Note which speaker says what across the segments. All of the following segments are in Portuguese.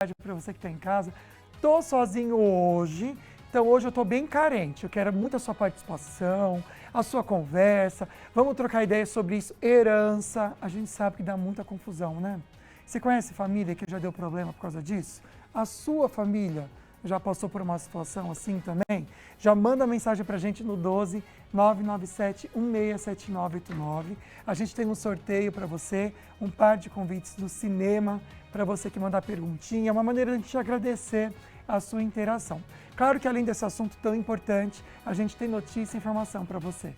Speaker 1: para você que está em casa. Tô sozinho hoje, então hoje eu tô bem carente. Eu quero muito a sua participação, a sua conversa. Vamos trocar ideias sobre isso. Herança, a gente sabe que dá muita confusão, né? Você conhece família que já deu problema por causa disso? A sua família já passou por uma situação assim também? Já manda mensagem pra gente no 12 997 167989. A gente tem um sorteio para você, um par de convites do cinema para você que mandar perguntinha. É uma maneira de a gente agradecer a sua interação. Claro que além desse assunto tão importante, a gente tem notícia e informação para você.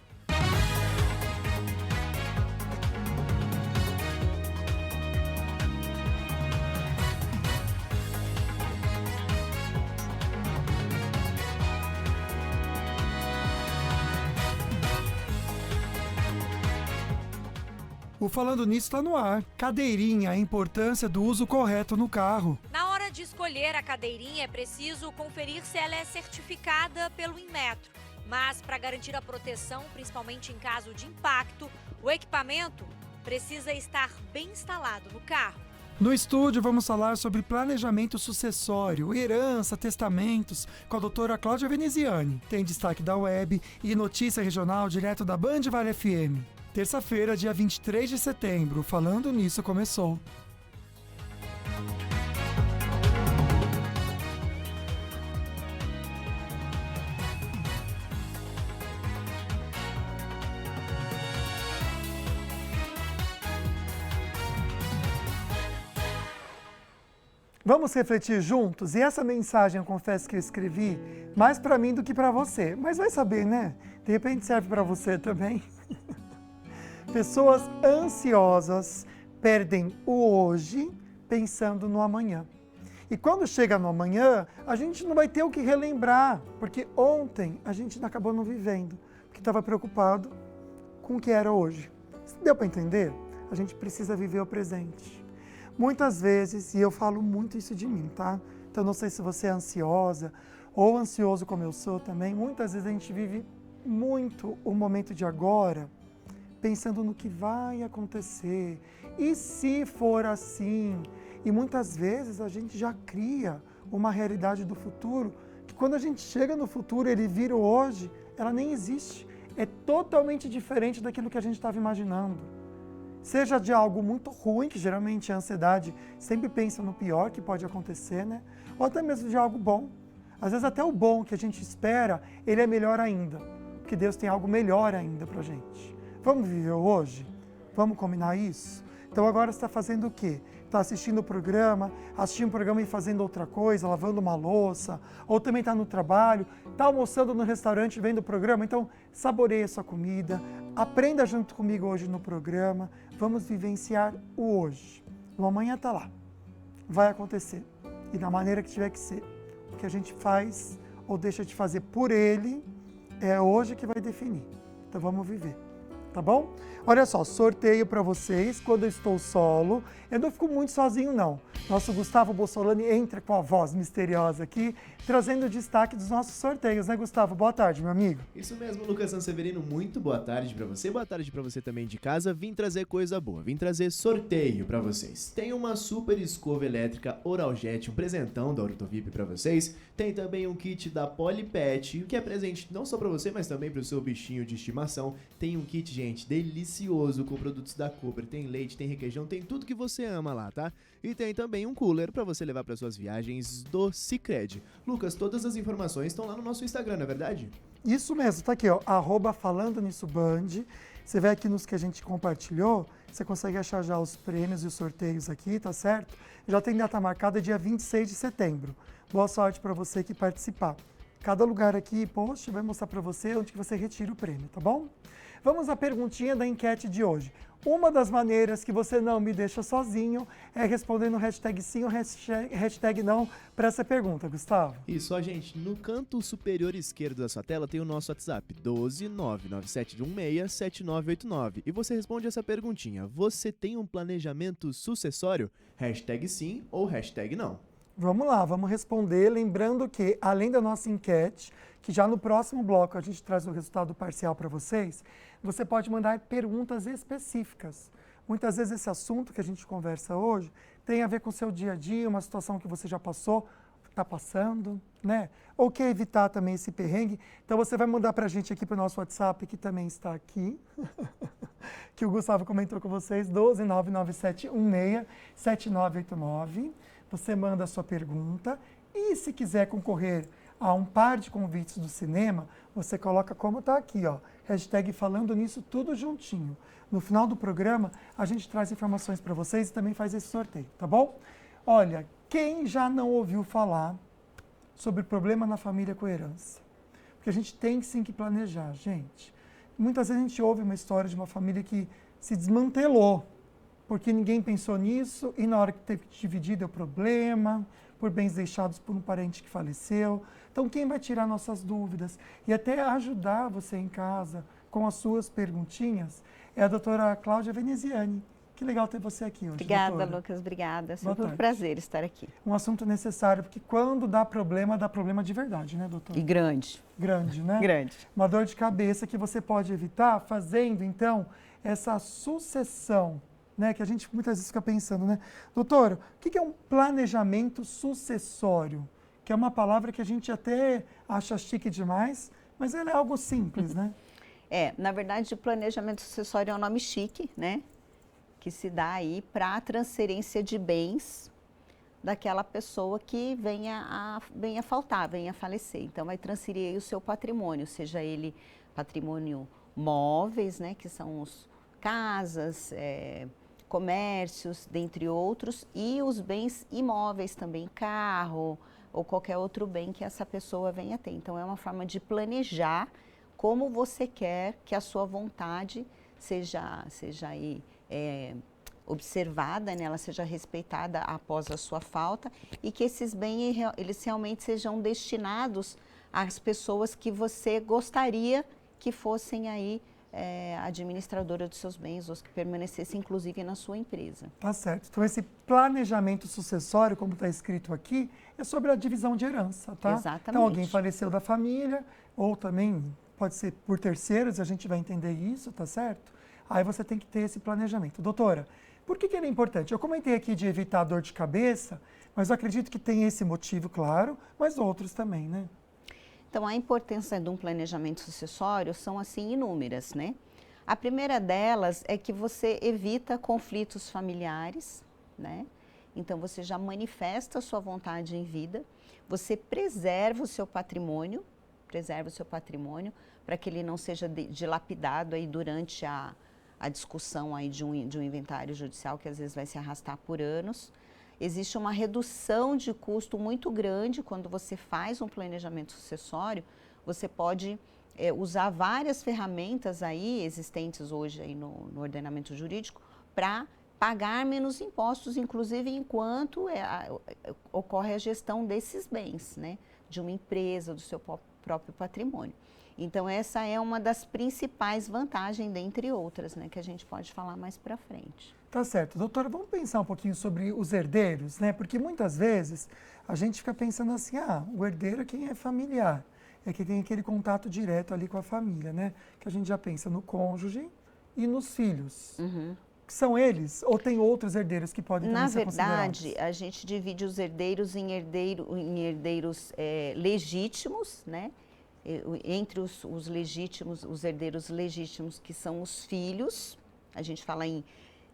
Speaker 1: O Falando Nisso está no ar. Cadeirinha, a importância do uso correto no carro.
Speaker 2: Na hora de escolher a cadeirinha, é preciso conferir se ela é certificada pelo Inmetro. Mas, para garantir a proteção, principalmente em caso de impacto, o equipamento precisa estar bem instalado no carro.
Speaker 1: No estúdio, vamos falar sobre planejamento sucessório, herança, testamentos, com a doutora Cláudia Veneziani. Tem destaque da web e notícia regional direto da Band Vale FM. Terça-feira, dia 23 de setembro, Falando Nisso começou. Vamos refletir juntos? E essa mensagem, eu confesso que eu escrevi mais para mim do que para você. Mas vai saber, né? De repente serve para você também. Pessoas ansiosas perdem o hoje pensando no amanhã. E quando chega no amanhã, a gente não vai ter o que relembrar, porque ontem a gente acabou não vivendo, porque estava preocupado com o que era hoje. Deu para entender? A gente precisa viver o presente. Muitas vezes, e eu falo muito isso de mim, tá? Então não sei se você é ansiosa ou ansioso como eu sou também, muitas vezes a gente vive muito o momento de agora, pensando no que vai acontecer, e se for assim? E muitas vezes a gente já cria uma realidade do futuro, que quando a gente chega no futuro, ele vira o hoje, ela nem existe. É totalmente diferente daquilo que a gente estava imaginando. Seja de algo muito ruim, que geralmente a ansiedade sempre pensa no pior que pode acontecer, né? Ou até mesmo de algo bom. Às vezes até o bom que a gente espera, ele é melhor ainda, porque Deus tem algo melhor ainda pra gente. Vamos viver hoje? Vamos combinar isso? Então agora você está fazendo o quê? Está assistindo o programa, assistindo o programa e fazendo outra coisa, lavando uma louça, ou também está no trabalho, está almoçando no restaurante vendo o programa, então saboreie a sua comida, aprenda junto comigo hoje no programa, vamos vivenciar o hoje. O amanhã está lá, vai acontecer, e da maneira que tiver que ser. O que a gente faz ou deixa de fazer por ele, é hoje que vai definir. Então vamos viver. Tá bom? Olha só, sorteio para vocês, quando eu estou solo, eu não fico muito sozinho não. Nosso Gustavo Bossolani entra com a voz misteriosa aqui, trazendo o destaque dos nossos sorteios, né, Gustavo? Boa tarde, meu amigo.
Speaker 3: Isso mesmo, Lucas Sanseverino, muito boa tarde para você. Boa tarde para você também de casa. Vim trazer coisa boa, vim trazer sorteio para vocês. Tem uma super escova elétrica Oraljet, um presentão da Ortovip para vocês. Tem também um kit da Polipet, que é presente não só para você, mas também para o seu bichinho de estimação. Tem um kit, gente, delicioso com produtos da Cooper. Tem leite, tem requeijão, tem tudo que você ama lá, tá? E tem também um cooler para você levar para suas viagens do Sicredi. Lucas, todas as informações estão lá no nosso Instagram, não é verdade?
Speaker 1: Isso mesmo, tá aqui, ó, @falando nisso Band. Você vê aqui nos que a gente compartilhou, você consegue achar já os prêmios e os sorteios aqui, tá certo? Já tem data marcada, dia 26 de setembro. Boa sorte para você que participar. Cada lugar aqui, post, vai mostrar para você onde que você retira o prêmio, tá bom? Vamos à perguntinha da enquete de hoje. Uma das maneiras que você não me deixa sozinho é respondendo hashtag sim ou hashtag não para essa pergunta, Gustavo.
Speaker 3: Isso, ó, gente, no canto superior esquerdo da sua tela tem o nosso WhatsApp, 12997167989. E você responde essa perguntinha: você tem um planejamento sucessório? Hashtag sim ou hashtag não.
Speaker 1: Vamos lá, vamos responder. Lembrando que, além da nossa enquete, que já no próximo bloco a gente traz o resultado parcial para vocês, você pode mandar perguntas específicas. Muitas vezes esse assunto que a gente conversa hoje tem a ver com o seu dia a dia, uma situação que você já passou, está passando, né? Ou quer evitar também esse perrengue. Então você vai mandar para a gente aqui para o nosso WhatsApp, que também está aqui, que o Gustavo comentou com vocês, 12997167989. Você manda a sua pergunta e se quiser concorrer a um par de convites do cinema, você coloca como está aqui, ó, hashtag falando nisso tudo juntinho. No final do programa, a gente traz informações para vocês e também faz esse sorteio, tá bom? Olha, quem já não ouviu falar sobre problema na família com herança? Porque a gente tem sim que planejar, gente. Muitas vezes a gente ouve uma história de uma família que se desmantelou, porque ninguém pensou nisso e na hora que teve que dividir deu problema, por bens deixados por um parente que faleceu. Então, quem vai tirar nossas dúvidas e até ajudar você em casa com as suas perguntinhas é a doutora Cláudia Veneziani. Que legal ter você aqui hoje,
Speaker 4: Obrigada,
Speaker 1: doutora.
Speaker 4: Lucas, obrigada. É
Speaker 1: Boa
Speaker 4: sempre um
Speaker 1: tarde.
Speaker 4: prazer estar aqui.
Speaker 1: Um assunto necessário, porque quando dá problema de verdade, né, doutora?
Speaker 4: E grande.
Speaker 1: Grande, né?
Speaker 4: Grande.
Speaker 1: Uma dor de cabeça que você pode evitar fazendo, então, essa sucessão, né? Que a gente muitas vezes fica pensando, né? Doutora, o que é um planejamento sucessório? Que é uma palavra que a gente até acha chique demais, mas ela é algo simples, né?
Speaker 4: Na verdade, o planejamento sucessório é um nome chique, né? Que se dá aí para a transferência de bens daquela pessoa que venha a faltar, venha a falecer. Então, vai transferir aí o seu patrimônio, seja ele patrimônio móveis, né? Que são os casas, comércios, dentre outros, e os bens imóveis também, carro ou qualquer outro bem que essa pessoa venha ter. Então, é uma forma de planejar como você quer que a sua vontade seja aí observada, né, ela seja respeitada após a sua falta e que esses bens eles realmente sejam destinados às pessoas que você gostaria que fossem aí administradora dos seus bens, ou que permanecessem inclusive na sua empresa.
Speaker 1: Tá certo. Então, esse planejamento sucessório, como está escrito aqui, é sobre a divisão de herança, tá?
Speaker 4: Exatamente.
Speaker 1: Então, alguém faleceu da família, ou também pode ser por terceiros, a gente vai entender isso, tá certo? Aí você tem que ter esse planejamento. Doutora, por que ele é importante? Eu comentei aqui de evitar dor de cabeça, mas eu acredito que tem esse motivo, claro, mas outros também, né?
Speaker 4: Então, a importância de um planejamento sucessório são, assim, inúmeras, né? A primeira delas é que você evita conflitos familiares, né? Então, você já manifesta a sua vontade em vida, você preserva o seu patrimônio para que ele não seja dilapidado aí durante a discussão aí de um inventário judicial, que às vezes vai se arrastar por anos. Existe uma redução de custo muito grande quando você faz um planejamento sucessório. Você pode usar várias ferramentas aí existentes hoje aí no ordenamento jurídico para pagar menos impostos, inclusive enquanto ocorre a gestão desses bens, né, de uma empresa, do seu próprio patrimônio. Então, essa é uma das principais vantagens, dentre outras, né, que a gente pode falar mais para frente.
Speaker 1: Tá certo. Doutora, vamos pensar um pouquinho sobre os herdeiros, né? Porque muitas vezes a gente fica pensando assim, o herdeiro é quem é familiar, é quem tem aquele contato direto ali com a família, né? Que a gente já pensa no cônjuge e nos filhos.
Speaker 4: Uhum.
Speaker 1: São eles ou tem outros herdeiros que podem também ser considerados?
Speaker 4: Na verdade, a gente divide os herdeiros em herdeiros legítimos, né? Entre os legítimos, os herdeiros legítimos, que são os filhos, a gente fala em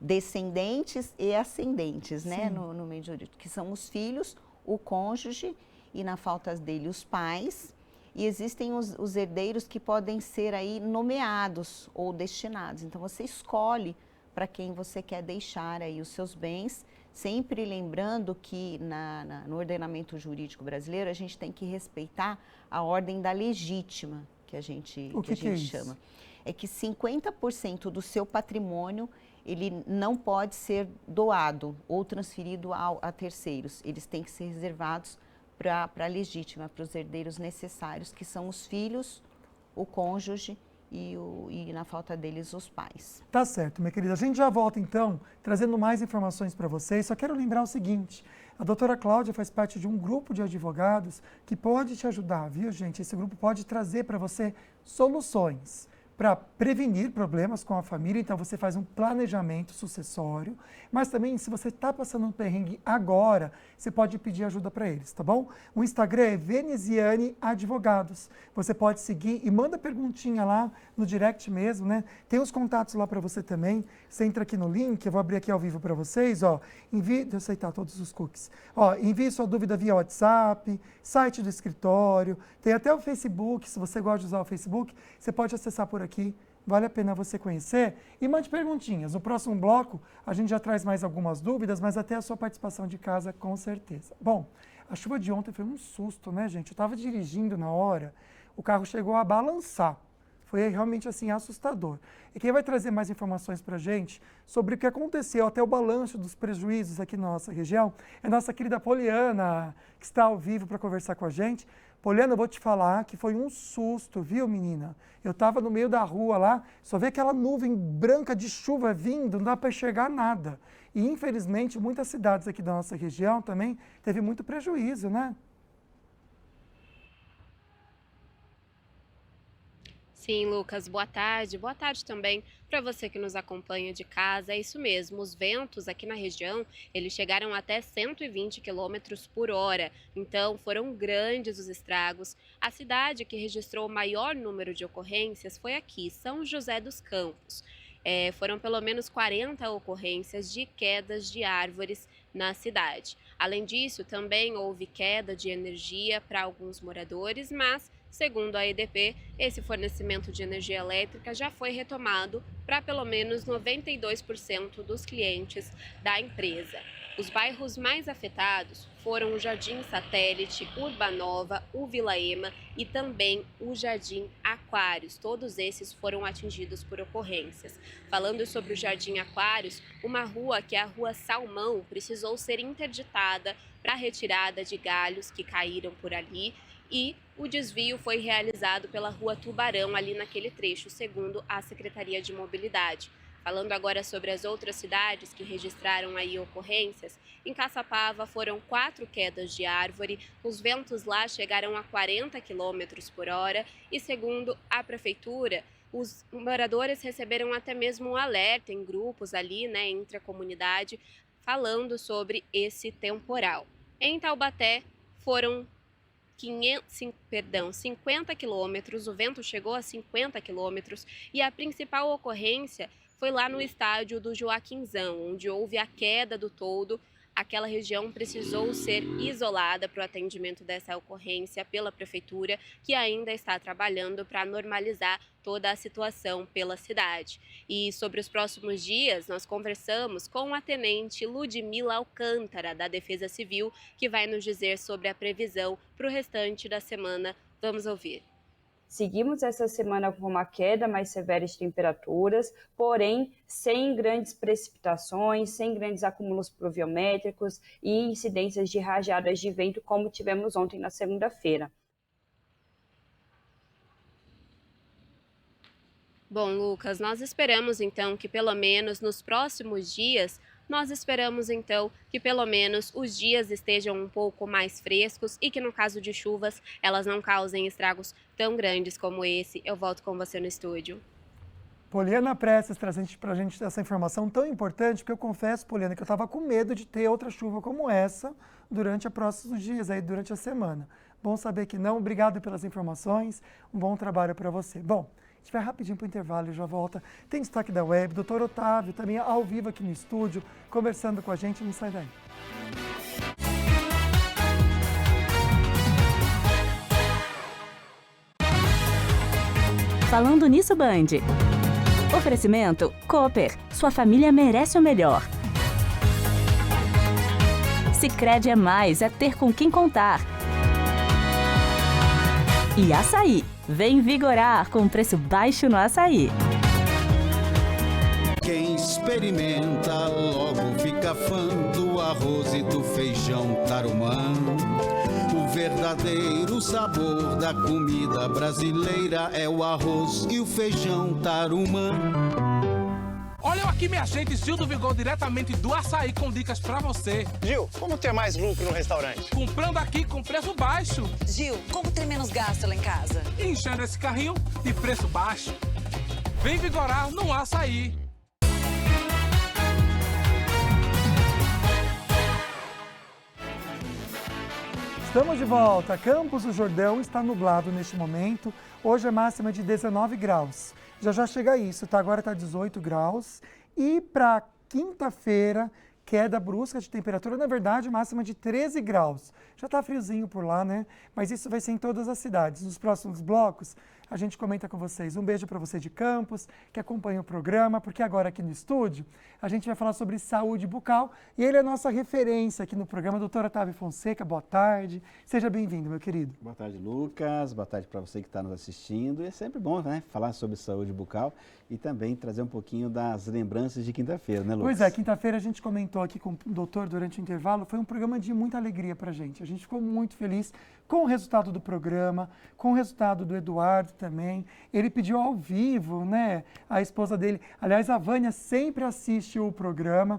Speaker 4: descendentes e ascendentes, né, no meio jurídico, que são os filhos, o cônjuge e, na falta dele, os pais. E existem os herdeiros que podem ser aí nomeados ou destinados. Então, você escolhe para quem você quer deixar aí os seus bens, sempre lembrando que no ordenamento jurídico brasileiro a gente tem que respeitar a ordem da legítima, que a gente chama. É que 50% do seu patrimônio ele não pode ser doado ou transferido a terceiros. Eles têm que ser reservados para a legítima, para os herdeiros necessários, que são os filhos, o cônjuge e na falta deles, os pais.
Speaker 1: Tá certo, minha querida. A gente já volta, então, trazendo mais informações para vocês. Só quero lembrar o seguinte, a doutora Cláudia faz parte de um grupo de advogados que pode te ajudar, viu, gente? Esse grupo pode trazer para você soluções para prevenir problemas com a família, então você faz um planejamento sucessório, mas também se você está passando um perrengue agora, você pode pedir ajuda para eles, tá bom? O Instagram é Veneziane Advogados. Você pode seguir e manda perguntinha lá no direct mesmo, né? Tem os contatos lá para você também. Você entra aqui no link, eu vou abrir aqui ao vivo para vocês, ó. Deixa eu aceitar todos os cookies. Ó, envie sua dúvida via WhatsApp, site do escritório, tem até o Facebook, se você gosta de usar o Facebook, você pode acessar por aqui. Vale a pena você conhecer e mande perguntinhas. No próximo bloco, a gente já traz mais algumas dúvidas, mas até a sua participação de casa, com certeza. Bom, a chuva de ontem foi um susto, né, gente? Eu estava dirigindo na hora, o carro chegou a balançar. Foi realmente, assim, assustador. E quem vai trazer mais informações para a gente sobre o que aconteceu, até o balanço dos prejuízos aqui na nossa região, é a nossa querida Poliana, que está ao vivo para conversar com a gente. Poliana, eu vou te falar que foi um susto, viu, menina? Eu estava no meio da rua lá, só vi aquela nuvem branca de chuva vindo, não dá para enxergar nada. E, infelizmente, muitas cidades aqui da nossa região também teve muito prejuízo, né?
Speaker 5: Sim, Lucas, boa tarde. Boa tarde também para você que nos acompanha de casa. É isso mesmo, os ventos aqui na região, eles chegaram até 120 km por hora. Então, foram grandes os estragos. A cidade que registrou o maior número de ocorrências foi aqui, São José dos Campos. Foram pelo menos 40 ocorrências de quedas de árvores na cidade. Além disso, também houve queda de energia para alguns moradores, mas, segundo a EDP, esse fornecimento de energia elétrica já foi retomado para pelo menos 92% dos clientes da empresa. Os bairros mais afetados foram o Jardim Satélite, Urbanova, o Vila Ema e também o Jardim Aquários. Todos esses foram atingidos por ocorrências. Falando sobre o Jardim Aquários, uma rua que é a Rua Salmão precisou ser interditada para retirada de galhos que caíram por ali e o desvio foi realizado pela Rua Tubarão, ali naquele trecho, segundo a Secretaria de Mobilidade. Falando agora sobre as outras cidades que registraram aí ocorrências, em Caçapava foram 4 quedas de árvore, os ventos lá chegaram a 40 km por hora e, segundo a prefeitura, os moradores receberam até mesmo um alerta em grupos ali, né, entre a comunidade, falando sobre esse temporal. Em Taubaté foram 50 quilômetros, o vento chegou a 50 quilômetros e a principal ocorrência foi lá no estádio do Joaquinzão, onde houve a queda do toldo. Aquela região precisou ser isolada para o atendimento dessa ocorrência pela prefeitura, que ainda está trabalhando para normalizar toda a situação pela cidade. E sobre os próximos dias, nós conversamos com a tenente Ludmila Alcântara, da Defesa Civil, que vai nos dizer sobre a previsão para o restante da semana. Vamos ouvir.
Speaker 6: Seguimos essa semana com uma queda mais severa de temperaturas, porém sem grandes precipitações, sem grandes acúmulos pluviométricos e incidências de rajadas de vento como tivemos ontem na segunda-feira.
Speaker 5: Bom, Lucas, nós esperamos então que pelo menos nos próximos dias os dias estejam um pouco mais frescos e que no caso de chuvas elas não causem estragos tão grandes como esse. Eu volto com você no estúdio.
Speaker 1: Poliana Prestes trazendo para a gente essa informação tão importante, porque eu confesso, Poliana, que eu estava com medo de ter outra chuva como essa durante os próximos dias, aí, durante a semana. Bom saber que não. Obrigado pelas informações. Um bom trabalho para você. Bom, a gente vai rapidinho para o intervalo e já volta. Tem destaque da web, doutor Otávio também ao vivo aqui no estúdio, conversando com a gente. Não sai daí.
Speaker 7: Falando nisso, Band. Oferecimento Cooper. Sua família merece o melhor. Sicredi é mais, é ter com quem contar. E Açaí. Vem vigorar com preço baixo no açaí.
Speaker 8: Quem experimenta logo fica fã do arroz e do feijão Tarumã. O verdadeiro sabor da comida brasileira é o arroz e o feijão Tarumã.
Speaker 9: Olha eu aqui, minha gente, Gil do Vigor, diretamente do Açaí, com dicas pra você.
Speaker 10: Gil, como ter mais lucro no restaurante?
Speaker 9: Comprando aqui com preço baixo.
Speaker 11: Gil, como ter menos gasto lá em casa?
Speaker 9: Enchendo esse carrinho de preço baixo. vem vigorar no açaí.
Speaker 1: Estamos de volta. Campos do Jordão está nublado neste momento. Hoje é máxima de 19 graus. Já chega isso, tá? Agora está 18 graus. E para quinta-feira, queda brusca de temperatura, na verdade, máxima de 13 graus. Já está friozinho por lá, né? Mas isso vai ser em todas as cidades. Nos próximos blocos, a gente comenta com vocês. Um beijo para você de Campos, que acompanha o programa, porque agora aqui no estúdio, a gente vai falar sobre saúde bucal e ele é a nossa referência aqui no programa, doutor Otávio Fonseca. Boa tarde. Seja bem-vindo, meu querido.
Speaker 11: Boa tarde, Lucas. Boa tarde para você que está nos assistindo. E é sempre bom, né, falar sobre saúde bucal e também trazer um pouquinho das lembranças de quinta-feira, né, Lucas?
Speaker 1: Pois é, quinta-feira a gente comentou aqui com o doutor durante o intervalo, foi um programa de muita alegria para a gente. A gente ficou muito feliz com o resultado do programa, com o resultado do Eduardo também. Ele pediu ao vivo, né, a esposa dele. Aliás, a Vânia sempre assiste o programa.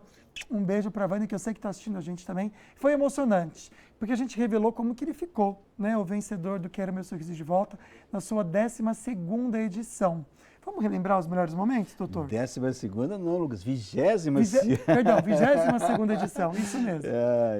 Speaker 1: Um beijo para a Vânia, que eu sei que está assistindo a gente também. Foi emocionante, porque a gente revelou como que ele ficou, né, o vencedor do Quero Meu Sorriso de Volta, na sua 12ª edição. Vamos relembrar os melhores momentos, doutor?
Speaker 11: 12ª não, Lucas, 20ª.
Speaker 1: Perdão, 22ª edição, isso mesmo.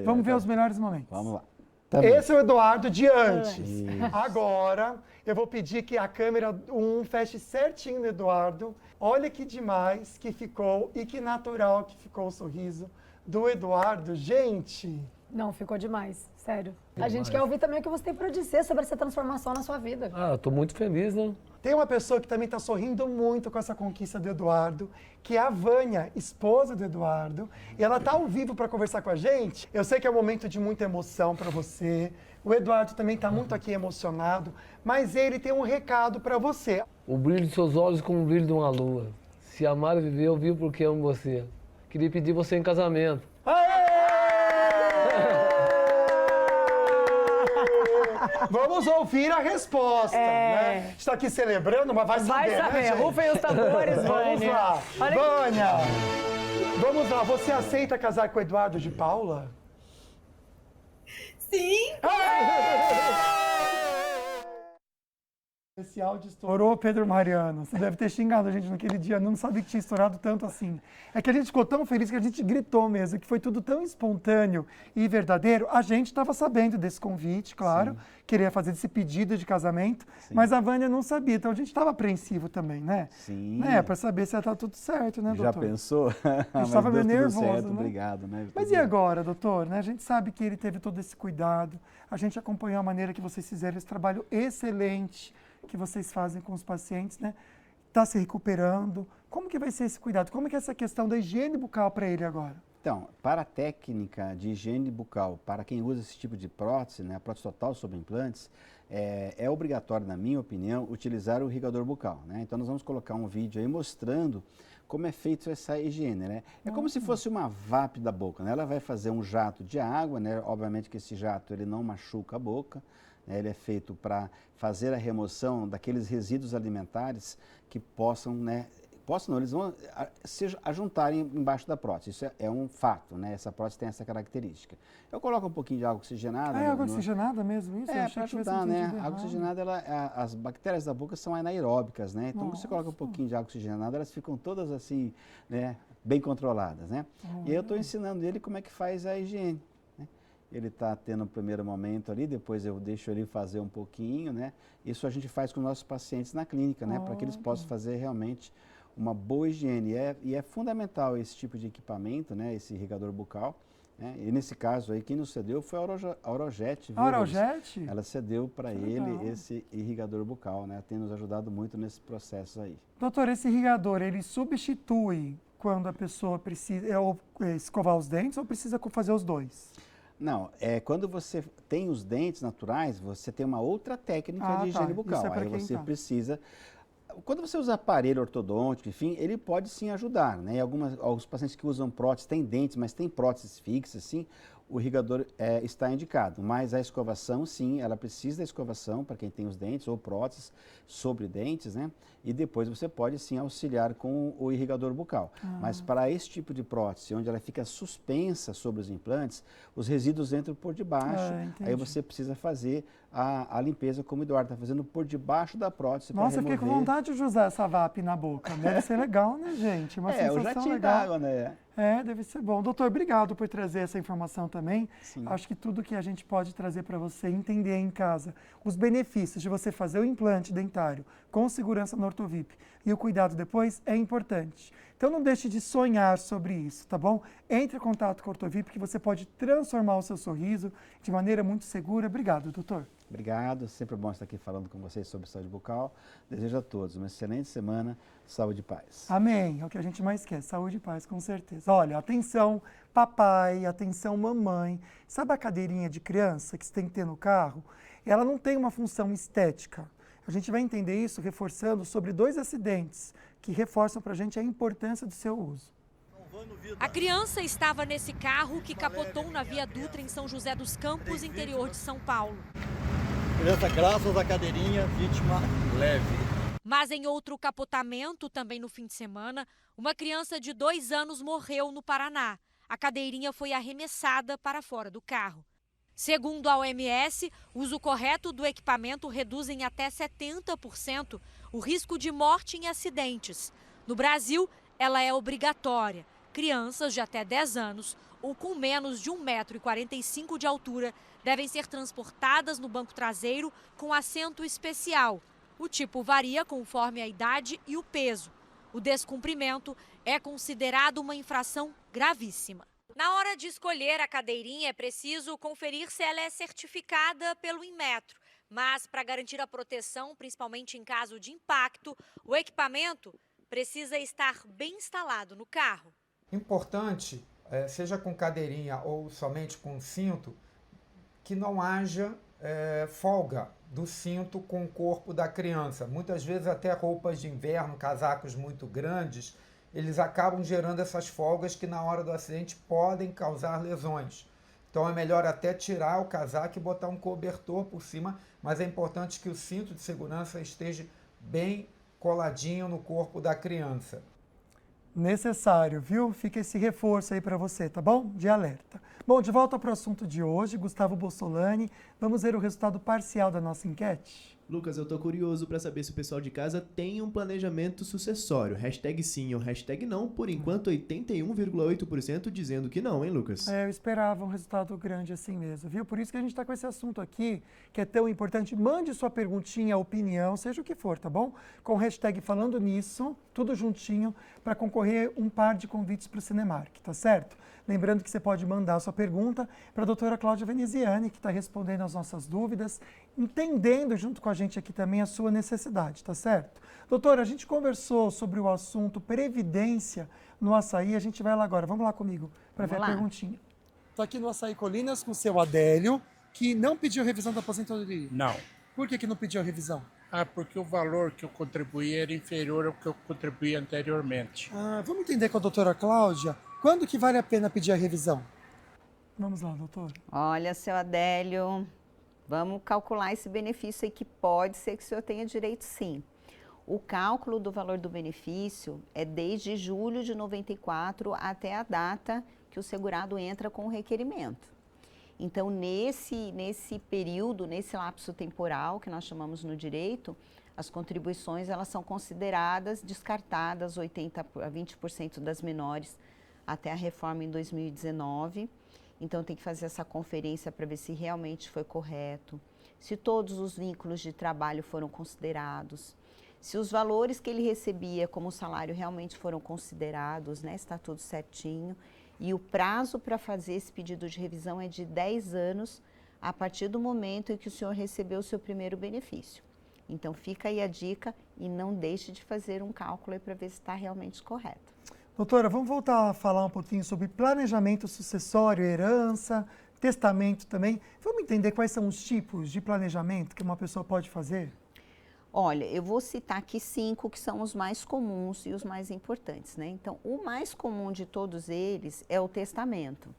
Speaker 1: Vamos ver os melhores momentos.
Speaker 11: Vamos lá.
Speaker 1: Tá. Esse é o Eduardo de antes. Isso. Agora, eu vou pedir que a câmera 1 feche certinho no Eduardo. Olha que demais que ficou e que natural que ficou o sorriso do Eduardo. Gente!
Speaker 12: Não, ficou demais, sério. A gente quer ouvir também o que você tem para dizer sobre essa transformação na sua vida.
Speaker 13: Eu tô muito feliz, né?
Speaker 1: Tem uma pessoa que também está sorrindo muito com essa conquista do Eduardo, que é a Vânia, esposa do Eduardo. E ela está ao vivo para conversar com a gente. Eu sei que é um momento de muita emoção para você. O Eduardo também está muito aqui emocionado, mas ele tem um recado para você.
Speaker 13: O brilho de seus olhos como o brilho de uma lua. Se amar e viver, eu vivo porque amo você. Queria pedir você em casamento.
Speaker 1: Vamos ouvir a resposta, né? Está aqui celebrando, mas vai saber, né, gente?
Speaker 12: Rufem os tambores,
Speaker 1: Vamos
Speaker 12: Vânia.
Speaker 1: lá. Vânia, vamos lá. Você aceita casar com o Eduardo de Paula?
Speaker 14: Sim!
Speaker 1: Esse áudio estourou, Pedro Mariano. Você deve ter xingado a gente naquele dia, não sabia que tinha estourado tanto assim. É que a gente ficou tão feliz que a gente gritou mesmo, que foi tudo tão espontâneo e verdadeiro. A gente estava sabendo desse convite, claro, queria fazer esse pedido de casamento, mas a Vânia não sabia, então a gente estava apreensivo também, né?
Speaker 11: Sim.
Speaker 1: Né? Para saber se ia estar tudo certo, né, doutor?
Speaker 11: Já pensou?
Speaker 1: A gente estava meio nervoso,
Speaker 11: certo,
Speaker 1: né?
Speaker 11: Obrigado, né?
Speaker 1: Mas e agora, doutor? Né? A gente sabe que ele teve todo esse cuidado, a gente acompanhou a maneira que vocês fizeram esse trabalho excelente que vocês fazem com os pacientes, né? Está se recuperando. Como que vai ser esse cuidado? Como que é essa questão da higiene bucal para ele agora?
Speaker 11: Então, para a técnica de higiene bucal, para quem usa esse tipo de prótese, né, a prótese total sobre implantes, é obrigatório, na minha opinião, utilizar o irrigador bucal, né? Então, nós vamos colocar um vídeo aí mostrando como é feito essa higiene, né? É como se fosse uma VAP da boca, né? Ela vai fazer um jato de água, né? Obviamente que esse jato ele não machuca a boca, né? Ele é feito para fazer a remoção daqueles resíduos alimentares que possam, né? Eles vão se ajuntarem embaixo da prótese. Isso é um fato, né? Essa prótese tem essa característica. Eu coloco um pouquinho de água oxigenada.
Speaker 1: É água oxigenada mesmo? Isso?
Speaker 11: É, para ajudar, né? A água oxigenada, as bactérias da boca são anaeróbicas, né? Então, você coloca um pouquinho de água oxigenada, elas ficam todas assim, né? Bem controladas, né? E eu estou ensinando ele como é que faz a higiene. Né? Ele está tendo um primeiro momento ali, depois eu deixo ele fazer um pouquinho, né? Isso a gente faz com os nossos pacientes na clínica, né? Para que eles possam fazer realmente uma boa higiene. E é fundamental esse tipo de equipamento, né? Esse irrigador bucal. Né? E nesse caso aí, quem nos cedeu foi a Orojet.
Speaker 1: A Orojet?
Speaker 11: Ela cedeu para ele esse irrigador bucal, né? Tem nos ajudado muito nesse processo aí.
Speaker 1: Doutor, esse irrigador, ele substitui quando a pessoa precisa escovar os dentes ou precisa fazer os dois?
Speaker 11: Não, quando você tem os dentes naturais, você tem uma outra técnica de higiene bucal. Aí você precisa... Quando você usa aparelho ortodôntico, enfim, ele pode sim ajudar, né? Alguns pacientes que usam próteses têm dentes, mas têm próteses fixas, assim, o irrigador está indicado. Mas a escovação, sim, ela precisa da escovação para quem tem os dentes ou próteses sobre dentes, né? E depois você pode, sim, auxiliar com o irrigador bucal. Mas para esse tipo de prótese, onde ela fica suspensa sobre os implantes, os resíduos entram por debaixo. Aí você precisa fazer a limpeza, como o Eduardo está fazendo, por debaixo da prótese.
Speaker 1: Nossa, eu fiquei com vontade de usar essa VAP na boca. Deve ser legal, né, gente? Uma sensação
Speaker 11: o jatinho
Speaker 1: legal.
Speaker 11: d'água, né?
Speaker 1: Deve ser bom. Doutor, obrigado por trazer essa informação também.
Speaker 11: Sim.
Speaker 1: Acho que tudo que a gente pode trazer para você entender em casa, os benefícios de você fazer o implante dentário com segurança no Ortovip e o cuidado depois é importante. Então não deixe de sonhar sobre isso, tá bom? Entre em contato com o Ortovip que você pode transformar o seu sorriso de maneira muito segura. Obrigado, doutor.
Speaker 11: Obrigado, sempre bom estar aqui falando com vocês sobre saúde bucal. Desejo a todos uma excelente semana, saúde e paz.
Speaker 1: Amém, é o que a gente mais quer, saúde e paz, com certeza. Olha, atenção papai, atenção mamãe. Sabe a cadeirinha de criança que você tem que ter no carro? Ela não tem uma função estética. A gente vai entender isso reforçando sobre 2 acidentes que reforçam para a gente a importância do seu uso.
Speaker 2: A criança estava nesse carro que capotou na Via Dutra em São José dos Campos, interior de São Paulo.
Speaker 14: Criança, graças à cadeirinha, vítima leve.
Speaker 2: Mas em outro capotamento, também no fim de semana, uma criança de 2 anos morreu no Paraná. A cadeirinha foi arremessada para fora do carro. Segundo a OMS, o uso correto do equipamento reduz em até 70% o risco de morte em acidentes. No Brasil, ela é obrigatória. Crianças de até 10 anos ou com menos de 1,45 m de altura devem ser transportadas no banco traseiro com assento especial. O tipo varia conforme a idade e o peso. O descumprimento é considerado uma infração gravíssima. Na hora de escolher a cadeirinha, é preciso conferir se ela é certificada pelo Inmetro. Mas, para garantir a proteção, principalmente em caso de impacto, o equipamento precisa estar bem instalado no carro.
Speaker 15: Importante, seja com cadeirinha ou somente com cinto, que não haja folga do cinto com o corpo da criança. Muitas vezes até roupas de inverno, casacos muito grandes, eles acabam gerando essas folgas que na hora do acidente podem causar lesões. Então é melhor até tirar o casaco e botar um cobertor por cima, mas é importante que o cinto de segurança esteja bem coladinho no corpo da criança.
Speaker 1: Necessário, viu? Fica esse reforço aí para você, tá bom? De alerta. Bom, de volta para o assunto de hoje, Gustavo Bossolani. Vamos ver o resultado parcial da nossa enquete?
Speaker 3: Lucas, eu tô curioso para saber se o pessoal de casa tem um planejamento sucessório. Hashtag sim ou hashtag não. Por enquanto, 81,8% dizendo que não, hein, Lucas?
Speaker 1: Eu esperava um resultado grande assim mesmo, viu? Por isso que a gente está com esse assunto aqui, que é tão importante. Mande sua perguntinha, opinião, seja o que for, tá bom? Com o hashtag falando nisso, tudo juntinho, para concorrer um par de convites para o Cinemark, tá certo? Lembrando que você pode mandar a sua pergunta para a doutora Cláudia Veneziani, que está respondendo as nossas dúvidas, entendendo junto com a gente aqui também a sua necessidade, tá certo? Doutora, a gente conversou sobre o assunto previdência no Açaí, a gente vai lá agora. Vamos lá comigo para ver a perguntinha. Estou aqui no Açaí Colinas com o seu Adélio, que não pediu revisão da aposentadoria.
Speaker 16: Não.
Speaker 1: Por que não pediu a revisão?
Speaker 16: Porque o valor que eu contribuí era inferior ao que eu contribuí anteriormente.
Speaker 1: Vamos entender com a doutora Cláudia, quando que vale a pena pedir a revisão? Vamos lá, doutora.
Speaker 4: Olha, seu Adélio, vamos calcular esse benefício aí, que pode ser que o senhor tenha direito sim. O cálculo do valor do benefício é desde julho de 94 até a data que o segurado entra com o requerimento. Então, nesse período, nesse lapso temporal que nós chamamos no direito, as contribuições elas são consideradas descartadas, 80% a 20% das menores, até a reforma em 2019. Então, tem que fazer essa conferência para ver se realmente foi correto, se todos os vínculos de trabalho foram considerados, se os valores que ele recebia como salário realmente foram considerados, né? Está tudo certinho. E o prazo para fazer esse pedido de revisão é de 10 anos, a partir do momento em que o senhor recebeu o seu primeiro benefício. Então, fica aí a dica e não deixe de fazer um cálculo para ver se está realmente correto.
Speaker 1: Doutora, vamos voltar a falar um pouquinho sobre planejamento sucessório, herança, testamento também. Vamos entender quais são os tipos de planejamento que uma pessoa pode fazer?
Speaker 4: Olha, eu vou citar aqui 5 que são os mais comuns e os mais importantes, né? Então, o mais comum de todos eles é o testamento.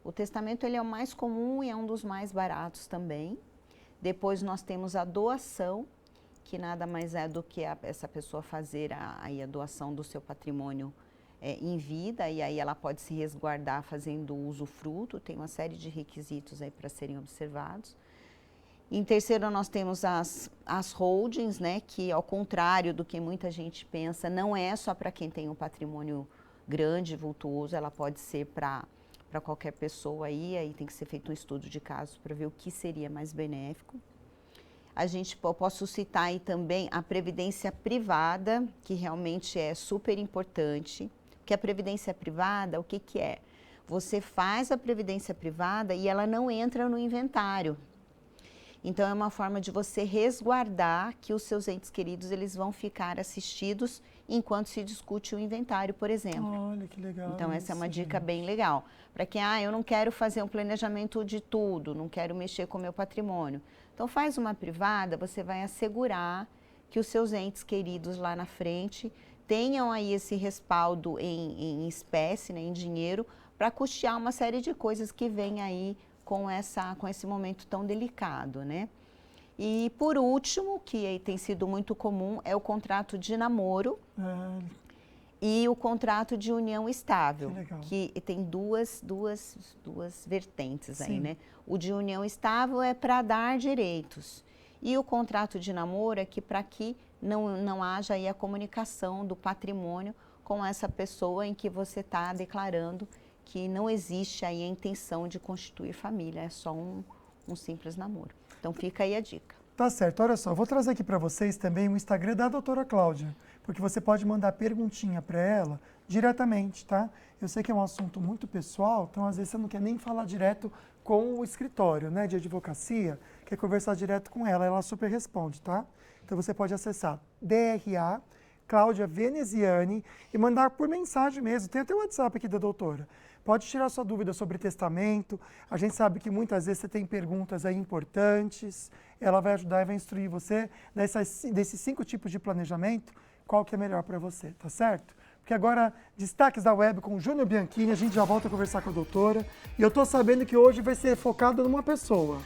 Speaker 4: O testamento ele é o mais comum e é um dos mais baratos também. Depois nós temos a doação, que nada mais é do que essa pessoa fazer a doação do seu patrimônio em vida, e aí ela pode se resguardar fazendo usufruto, tem uma série de requisitos aí para serem observados. Em terceiro, nós temos as holdings, né, que ao contrário do que muita gente pensa, não é só para quem tem um patrimônio grande, vultuoso, ela pode ser para qualquer pessoa aí tem que ser feito um estudo de caso para ver o que seria mais benéfico. Eu posso citar aí também a previdência privada, que realmente é super importante, porque a previdência privada, o que que é? Você faz a previdência privada e ela não entra no inventário. Então, é uma forma de você resguardar que os seus entes queridos eles vão ficar assistidos enquanto se discute o inventário, por exemplo.
Speaker 1: Olha, que legal.
Speaker 4: Então, essa é uma dica bem legal. Para quem, eu não quero fazer um planejamento de tudo, não quero mexer com o meu patrimônio. Então, faz uma privada, você vai assegurar que os seus entes queridos lá na frente tenham aí esse respaldo em espécie, né, em dinheiro, para custear uma série de coisas que vem aí com esse momento tão delicado, né? E por último, que tem sido muito comum, é o contrato de namoro e o contrato de união estável, que tem duas vertentes aí, né? O de união estável é para dar direitos e o contrato de namoro é para que não haja aí a comunicação do patrimônio com essa pessoa em que você está declarando que não existe aí a intenção de constituir família, é só um simples namoro. Então fica aí a dica.
Speaker 1: Tá certo, olha só, eu vou trazer aqui para vocês também o Instagram da doutora Cláudia, porque você pode mandar perguntinha para ela diretamente, tá? Eu sei que é um assunto muito pessoal, então às vezes você não quer nem falar direto com o escritório, né, de advocacia, quer conversar direto com ela super responde, tá? Então você pode acessar DRA Cláudia Veneziani e mandar por mensagem mesmo, tem até o WhatsApp aqui da doutora. Pode tirar sua dúvida sobre testamento, a gente sabe que muitas vezes você tem perguntas aí importantes, ela vai ajudar e vai instruir você desses 5 tipos de planejamento, qual que é melhor para você, tá certo? Porque agora, destaques da web com o Júnior Bianchini, a gente já volta a conversar com a doutora, e eu tô sabendo que hoje vai ser focado numa pessoa.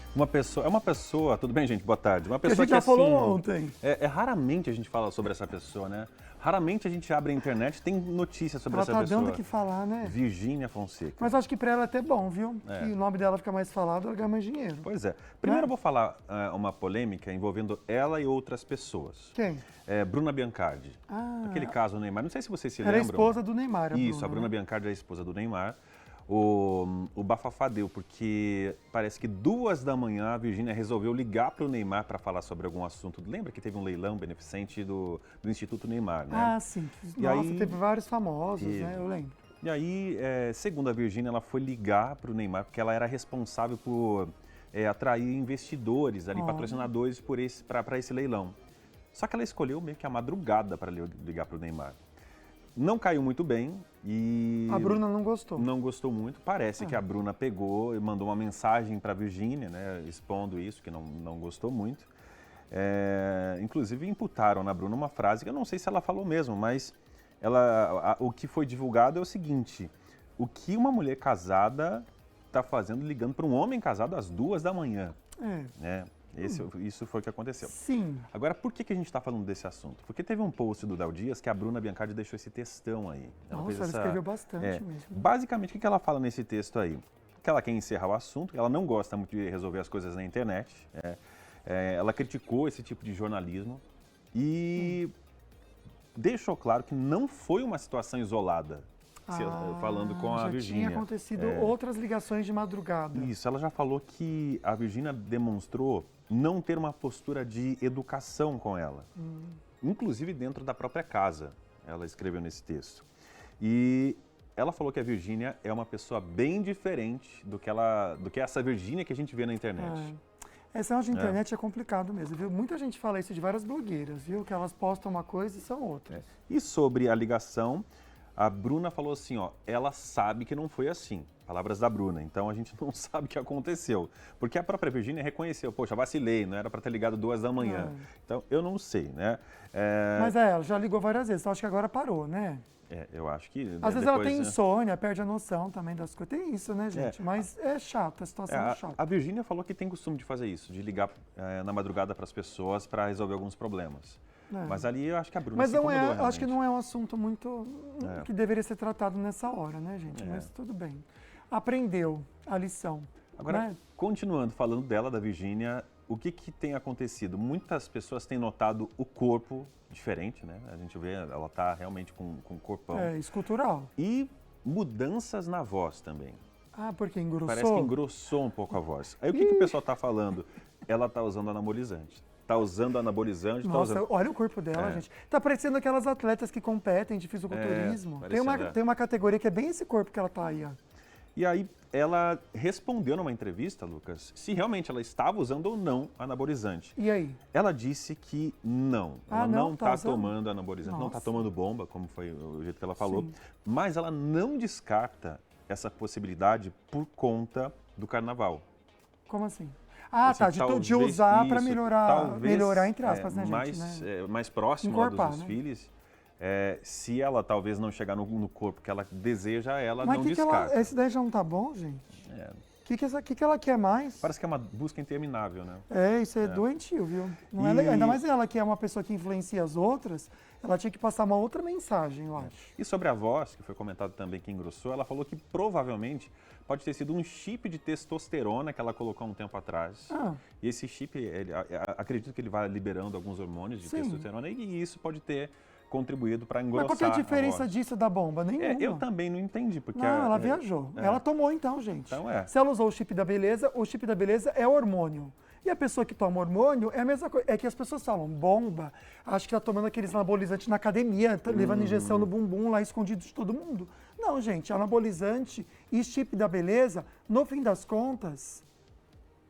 Speaker 17: É uma pessoa, tudo bem, gente? Boa tarde. Uma pessoa
Speaker 1: que a gente já falou ontem.
Speaker 17: Raramente a gente fala sobre essa pessoa, né? Raramente a gente abre a internet e tem notícias sobre essa pessoa.
Speaker 1: Ela tá dando o que falar, né?
Speaker 17: Virgínia Fonseca.
Speaker 1: Mas acho que para ela é até bom, viu? Que o nome dela fica mais falado, ela ganha mais dinheiro.
Speaker 17: Pois é. Primeiro eu vou falar uma polêmica envolvendo ela e outras pessoas.
Speaker 1: Quem?
Speaker 17: Bruna Biancardi. Aquele caso do Neymar. Não sei se vocês se lembram.
Speaker 1: Era a esposa do Neymar,
Speaker 17: Isso, a Bruna Biancardi é a esposa do Neymar. O bafafá deu, porque parece que 2 da manhã a Virgínia resolveu ligar para o Neymar para falar sobre algum assunto. Lembra que teve um leilão beneficente do Instituto Neymar, né?
Speaker 1: Ah, sim. Nossa, teve vários famosos, né? Eu lembro.
Speaker 17: E aí, segundo a Virgínia, ela foi ligar para o Neymar, porque ela era responsável por atrair investidores, ali, patrocinadores para esse leilão. Só que ela escolheu meio que a madrugada para ligar para o Neymar. Não caiu muito bem e...
Speaker 1: A Bruna não gostou.
Speaker 17: Não gostou muito. Parece que a Bruna pegou e mandou uma mensagem para a Virgínia, né, expondo isso, que não gostou muito. Inclusive, imputaram na Bruna uma frase que eu não sei se ela falou mesmo, mas o que foi divulgado é o seguinte: o que uma mulher casada está fazendo ligando para um homem casado às 2 da manhã? Né? Isso foi o que aconteceu.
Speaker 1: Sim.
Speaker 17: Agora, por que a gente está falando desse assunto? Porque teve um post do Léo Dias que a Bruna Biancardi deixou esse textão aí.
Speaker 1: Ela escreveu bastante mesmo.
Speaker 17: Basicamente, o que ela fala nesse texto aí? Que ela quer encerrar o assunto, ela não gosta muito de resolver as coisas na internet. Ela criticou esse tipo de jornalismo e deixou claro que não foi uma situação isolada. Falando com a Virgínia.
Speaker 1: Já tinha acontecido outras ligações de madrugada.
Speaker 17: Isso, ela já falou que a Virgínia demonstrou não ter uma postura de educação com ela. Inclusive dentro da própria casa, ela escreveu nesse texto. E ela falou que a Virgínia é uma pessoa bem diferente do que essa Virgínia que a gente vê na internet.
Speaker 1: Essa negócio de internet é complicado mesmo, viu? Muita gente fala isso de várias blogueiras, viu? Que elas postam uma coisa e são outras.
Speaker 17: E sobre a ligação, a Bruna falou assim, ela sabe que não foi assim. Palavras da Bruna. Então a gente não sabe o que aconteceu. Porque a própria Virgínia reconheceu, poxa, vacilei, não era para ter ligado 2 da manhã. Então eu não sei, né?
Speaker 1: Mas ela já ligou várias vezes, então acho que agora parou, né?
Speaker 17: Eu acho que...
Speaker 1: Às vezes ela tem insônia, perde a noção também das coisas. Tem isso, né, gente? Mas é chato, a situação é chata.
Speaker 17: A Virgínia falou que tem costume de fazer isso, de ligar na madrugada para as pessoas para resolver alguns problemas. Mas ali eu acho que a Bruna
Speaker 1: Mas
Speaker 17: se incomodou,
Speaker 1: eu acho que não é um assunto muito... que deveria ser tratado nessa hora, né, gente? Mas tudo bem. Aprendeu a lição.
Speaker 17: Agora, continuando falando dela, da Virgínia, o que tem acontecido? Muitas pessoas têm notado o corpo diferente, né? A gente vê, ela está realmente com um corpão.
Speaker 1: Escultural.
Speaker 17: E mudanças na voz também.
Speaker 1: Ah, porque engrossou?
Speaker 17: Parece que engrossou um pouco a voz. Aí o que o pessoal está falando? Ela está usando anabolizante. Está usando anabolizante.
Speaker 1: Nossa, olha o corpo dela, gente. Tá parecendo aquelas atletas que competem de fisiculturismo. Tem uma categoria que é bem esse corpo que ela tá aí, ó.
Speaker 17: E aí ela respondeu numa entrevista, Lucas, se realmente ela estava usando ou não anabolizante.
Speaker 1: E aí?
Speaker 17: Ela disse que não. Ela não está tomando anabolizante, não está tomando bomba, como foi o jeito que ela falou. Sim. Mas ela não descarta essa possibilidade por conta do carnaval.
Speaker 1: Como assim? Ah, tá, de usar para melhorar entre aspas, né,
Speaker 17: mais,
Speaker 1: gente?
Speaker 17: Mais próximo dos desfiles. Se ela talvez não chegar no corpo que ela deseja, ela não descarta.
Speaker 1: Esse daí já não tá bom, gente? O que ela quer mais?
Speaker 17: Parece que é uma busca interminável, né?
Speaker 1: Isso é doentio, viu? Não é legal. Ainda mais ela, que é uma pessoa que influencia as outras, ela tinha que passar uma outra mensagem, eu acho.
Speaker 17: E sobre a voz, que foi comentado também que engrossou, ela falou que provavelmente pode ter sido um chip de testosterona que ela colocou há um tempo atrás. E esse chip, acredito que ele vai liberando alguns hormônios de testosterona e isso pode ter contribuído para engrossar.
Speaker 1: Mas qual que é a diferença disso da bomba? Nenhuma.
Speaker 17: Eu também não entendi. Porque
Speaker 1: ela viajou. Ela tomou então, gente.
Speaker 17: Então
Speaker 1: Se ela usou o chip da beleza é hormônio. E a pessoa que toma hormônio é a mesma coisa. É que as pessoas falam bomba, acho que tá tomando aqueles anabolizantes na academia, levando injeção no bumbum lá escondido de todo mundo. Não, gente, anabolizante e chip da beleza, no fim das contas,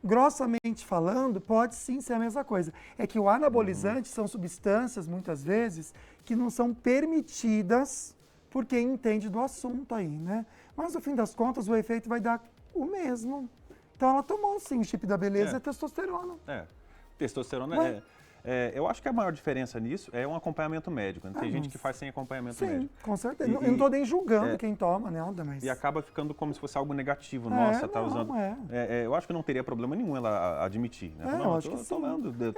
Speaker 1: grossamente falando, pode sim ser a mesma coisa. É que o anabolizante são substâncias, muitas vezes, que não são permitidas por quem entende do assunto aí, né? Mas, no fim das contas, o efeito vai dar o mesmo. Então, ela tomou, sim, o chip da beleza e testosterona.
Speaker 17: Testosterona eu acho que a maior diferença nisso é um acompanhamento médico. Né? Tem gente que faz sem acompanhamento médico.
Speaker 1: Sim, com certeza. Eu não estou nem julgando quem toma, nada, mas...
Speaker 17: E acaba ficando como se fosse algo negativo. Nossa, tá usando... eu acho que não teria problema nenhum ela admitir. Né?
Speaker 1: Eu acho que sim.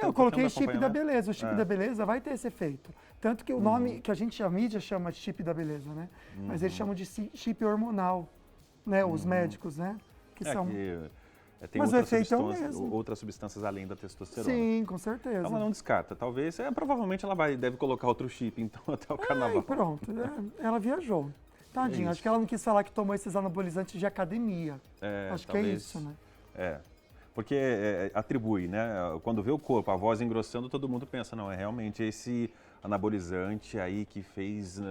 Speaker 1: Eu coloquei chip da beleza. O chip da beleza vai ter esse efeito. Tanto que o nome que a mídia chama de chip da beleza, né? Mas eles chamam de chip hormonal, né? Os médicos, né? Que são...
Speaker 17: Tem outras substâncias além da testosterona.
Speaker 1: Sim, com certeza.
Speaker 17: Ela não descarta. Talvez, provavelmente ela deve colocar outro chip, então, até o carnaval.
Speaker 1: Pronto, ela viajou. Tadinha, acho que ela não quis falar que tomou esses anabolizantes de academia. Acho que é isso, né?
Speaker 17: Porque atribui, né? Quando vê o corpo, a voz engrossando, todo mundo pensa, não, é realmente esse anabolizante aí que fez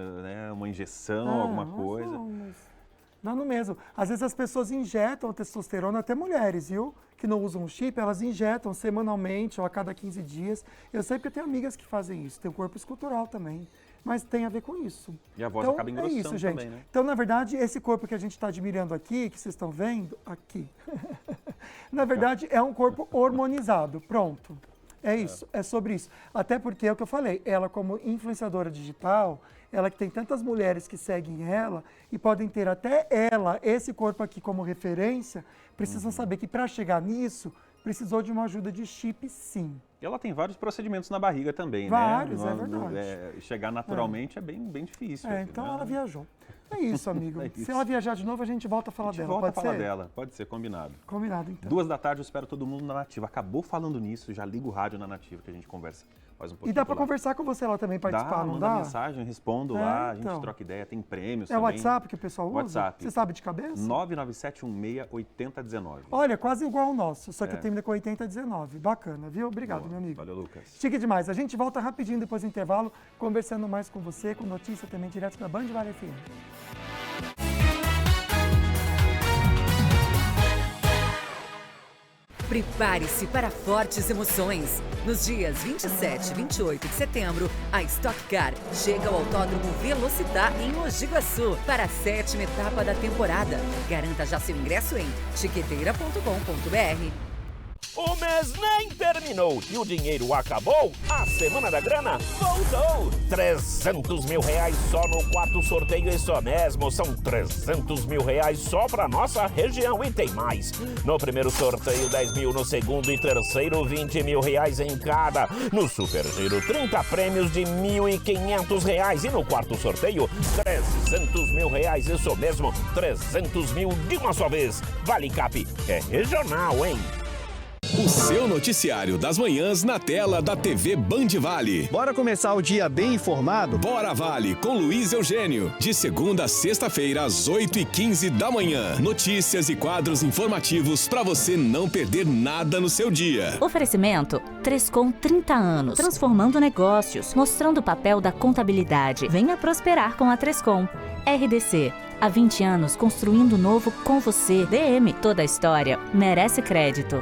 Speaker 17: uma injeção, alguma coisa.
Speaker 1: Não, no mesmo. Às vezes as pessoas injetam testosterona, até mulheres, viu? Que não usam chip, elas injetam semanalmente ou a cada 15 dias. Eu sei porque eu tenho amigas que fazem isso. Tem o corpo escultural também. Mas tem a ver com isso.
Speaker 17: E a voz acaba engrossando
Speaker 1: isso, gente.
Speaker 17: Também, né?
Speaker 1: Então, na verdade, esse corpo que a gente está admirando aqui, que vocês estão vendo, aqui, na verdade, é um corpo hormonizado. Pronto. É isso, é sobre isso. Até porque é o que eu falei, ela como influenciadora digital, ela que tem tantas mulheres que seguem ela e podem ter até ela, esse corpo aqui como referência, precisam saber que para chegar nisso, precisou de uma ajuda de chip, sim.
Speaker 17: E ela tem vários procedimentos na barriga também,
Speaker 1: vários, né? É verdade.
Speaker 17: Chegar naturalmente é bem difícil.
Speaker 1: Então ela viajou. É isso, amigo. Se ela viajar de novo, a gente volta a falar dela.
Speaker 17: Pode ser? Dela. Pode ser, combinado.
Speaker 1: Combinado, então.
Speaker 17: 2 da tarde, eu espero todo mundo na Nativa. Acabou falando nisso, já liga o rádio na Nativa que a gente conversa mais um pouquinho.
Speaker 1: E dá para conversar com você lá também, participar, não dá?
Speaker 17: Manda mensagem, respondo lá, a gente troca ideia, tem prêmios também.
Speaker 1: É o WhatsApp que o pessoal usa?
Speaker 17: WhatsApp.
Speaker 1: Você sabe de cabeça?
Speaker 17: 997168019.
Speaker 1: Olha, quase igual ao nosso, só que eu termino com 8019. Bacana, viu? Obrigado, meu amigo.
Speaker 17: Valeu, Lucas.
Speaker 1: Chique demais. A gente volta rapidinho depois do intervalo, conversando mais com você, com notícia também direto da Band Vale FM.
Speaker 18: Prepare-se para fortes emoções. Nos dias 27 e 28 de setembro, a Stock Car chega ao Autódromo Velocitar em Mogi Guaçu para a 7ª etapa da temporada. Garanta já seu ingresso em tiqueteira.com.br.
Speaker 19: O mês nem terminou e o dinheiro acabou. A Semana da Grana voltou. 300 mil reais só no quarto sorteio, isso mesmo. São 300 mil reais só pra nossa região e tem mais. No primeiro sorteio, 10 mil. No segundo e terceiro, 20 mil reais em cada. No Super Giro, 30 prêmios de 1.500 reais. E no quarto sorteio, 300 mil reais, isso mesmo. 300 mil de uma só vez. Vale Cap é regional, hein?
Speaker 20: O seu noticiário das manhãs na tela da TV Band Vale.
Speaker 21: Bora começar o dia bem informado?
Speaker 20: Bora Vale, com Luiz Eugênio. De segunda a sexta-feira, às 8h15 da manhã. Notícias e quadros informativos para você não perder nada no seu dia.
Speaker 7: Oferecimento 3Com 30 anos. Transformando negócios, mostrando o papel da contabilidade. Venha prosperar com a 3Com. RDC. Há 20 anos construindo o novo com você. DM. Toda a história merece crédito.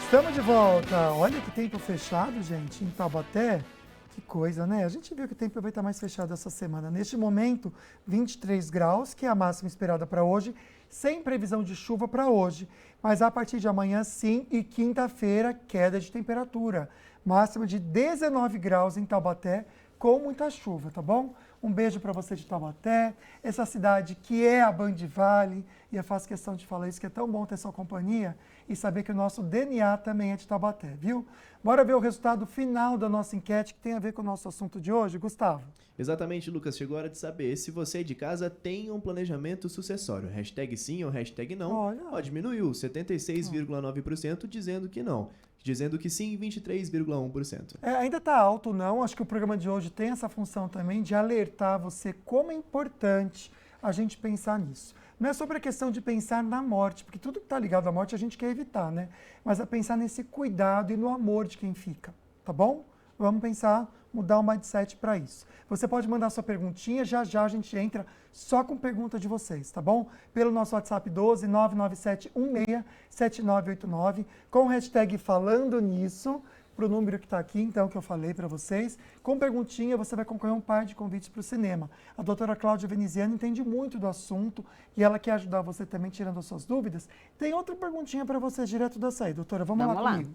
Speaker 1: Estamos de volta. Olha que tempo fechado, gente, em Taubaté. Que coisa, né? A gente viu que o tempo vai estar mais fechado essa semana. Neste momento, 23 graus, que é a máxima esperada para hoje, sem previsão de chuva para hoje. Mas a partir de amanhã, sim, e quinta-feira, queda de temperatura. Máxima de 19 graus em Taubaté, com muita chuva, tá bom? Um beijo para você de Taubaté, essa cidade que é a Band Vale, e eu faço questão de falar isso, que é tão bom ter sua companhia e saber que o nosso DNA também é de Taubaté, viu? Bora ver o resultado final da nossa enquete, que tem a ver com o nosso assunto de hoje, Gustavo.
Speaker 3: Exatamente, Lucas. Chegou a hora de saber se você de casa tem um planejamento sucessório. Hashtag sim ou hashtag não.
Speaker 1: Olha.
Speaker 3: Ó, diminuiu, 76,9% dizendo que não. Dizendo que sim, 23,1%.
Speaker 1: Ainda está alto, não. Acho que o programa de hoje tem essa função também de alertar você como é importante a gente pensar nisso. Não é sobre a questão de pensar na morte, porque tudo que está ligado à morte a gente quer evitar, né? Mas é pensar nesse cuidado e no amor de quem fica, tá bom? Vamos pensar, mudar o mindset para isso. Você pode mandar sua perguntinha, já já a gente entra só com pergunta de vocês, tá bom? Pelo nosso WhatsApp 12 997 16 7989, com o hashtag falando nisso, para o número que está aqui, então, que eu falei para vocês. Com perguntinha, você vai concorrer a um par de convites para o cinema. A doutora Cláudia Veneziano entende muito do assunto e ela quer ajudar você também tirando as suas dúvidas. Tem outra perguntinha para você direto da saída. Doutora, vamos lá comigo.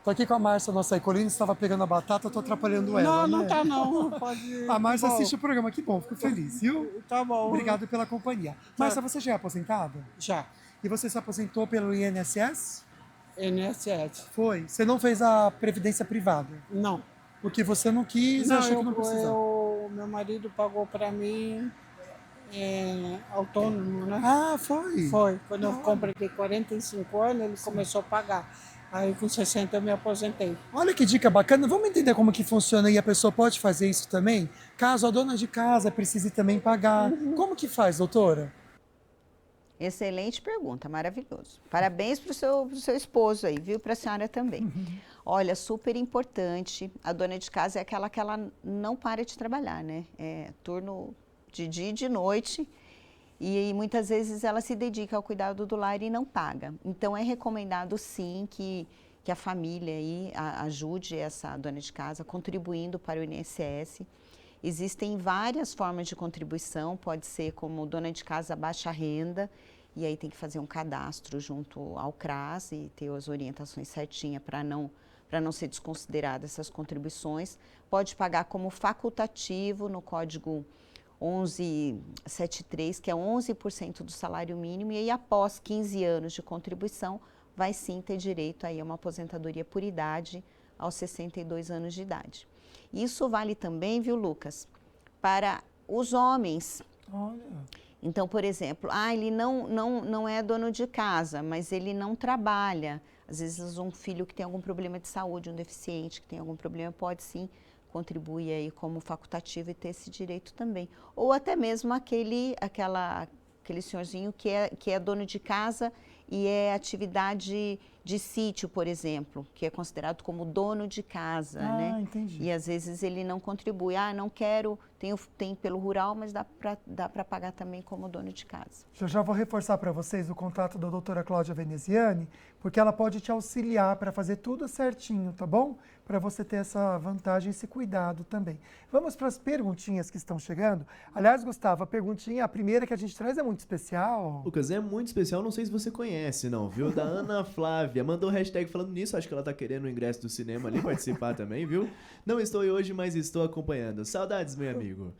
Speaker 1: Tô aqui com a Márcia, nossa Icolina, estava pegando a batata, tô atrapalhando ela,
Speaker 16: Não,
Speaker 1: né?
Speaker 16: não tá não, pode...
Speaker 1: A Márcia
Speaker 16: Bom.
Speaker 1: assiste o programa, que bom, fico feliz, viu?
Speaker 16: Tá bom.
Speaker 1: Obrigado pela companhia. Márcia, você já é aposentada?
Speaker 16: Já.
Speaker 1: E você se aposentou pelo INSS?
Speaker 16: INSS.
Speaker 1: Foi. Você não fez a previdência privada?
Speaker 16: Não.
Speaker 1: Porque você não quis,
Speaker 16: Não,
Speaker 1: achou que não precisava?
Speaker 16: meu marido pagou para mim autônomo, né?
Speaker 1: Ah, foi?
Speaker 16: Foi. Quando eu completei 45 anos, ele começou a pagar. Aí com 60 eu me aposentei.
Speaker 1: Olha que dica bacana. Vamos entender como que funciona e a pessoa pode fazer isso também? Caso a dona de casa precise também pagar. Como que faz, doutora?
Speaker 4: Excelente pergunta, maravilhoso. Parabéns para o seu esposo aí, viu? Para a senhora também. Olha, super importante. A dona de casa é aquela que ela não para de trabalhar, né? É turno de dia e de noite. E muitas vezes ela se dedica ao cuidado do lar e não paga. Então é recomendado sim que a família aí ajude essa dona de casa contribuindo para o INSS. Existem várias formas de contribuição, pode ser como dona de casa baixa renda, e aí tem que fazer um cadastro junto ao CRAS e ter as orientações certinhas para não ser desconsiderada essas contribuições. Pode pagar como facultativo no código 1173, que é 11% do salário mínimo, e aí após 15 anos de contribuição, vai sim ter direito aí a uma aposentadoria por idade aos 62 anos de idade. Isso vale também, viu, Lucas, para os homens.
Speaker 1: Olha.
Speaker 4: Então, por exemplo, ele não é dono de casa, mas ele não trabalha. Às vezes um filho que tem algum problema de saúde, um deficiente que tem algum problema, pode sim contribuir aí como facultativo e ter esse direito também. Ou até mesmo aquele senhorzinho que é dono de casa e é atividade de sítio, por exemplo, que é considerado como dono de casa, né?
Speaker 1: Entendi.
Speaker 4: E às vezes ele não contribui. Não quero, tem pelo rural, mas dá para pagar também como dono de casa.
Speaker 1: Já vou reforçar para vocês o contato da doutora Cláudia Veneziani, porque ela pode te auxiliar para fazer tudo certinho, tá bom? Para você ter essa vantagem, esse cuidado também. Vamos para as perguntinhas que estão chegando. Aliás, Gustavo, a primeira que a gente traz é muito especial.
Speaker 3: Lucas, é muito especial, não sei se você conhece, não, viu? Da Ana Flávia. Mandou hashtag falando nisso, acho que ela tá querendo o ingresso do cinema ali, participar também, viu? Não estou aí hoje, mas estou acompanhando. Saudades, meu amigo.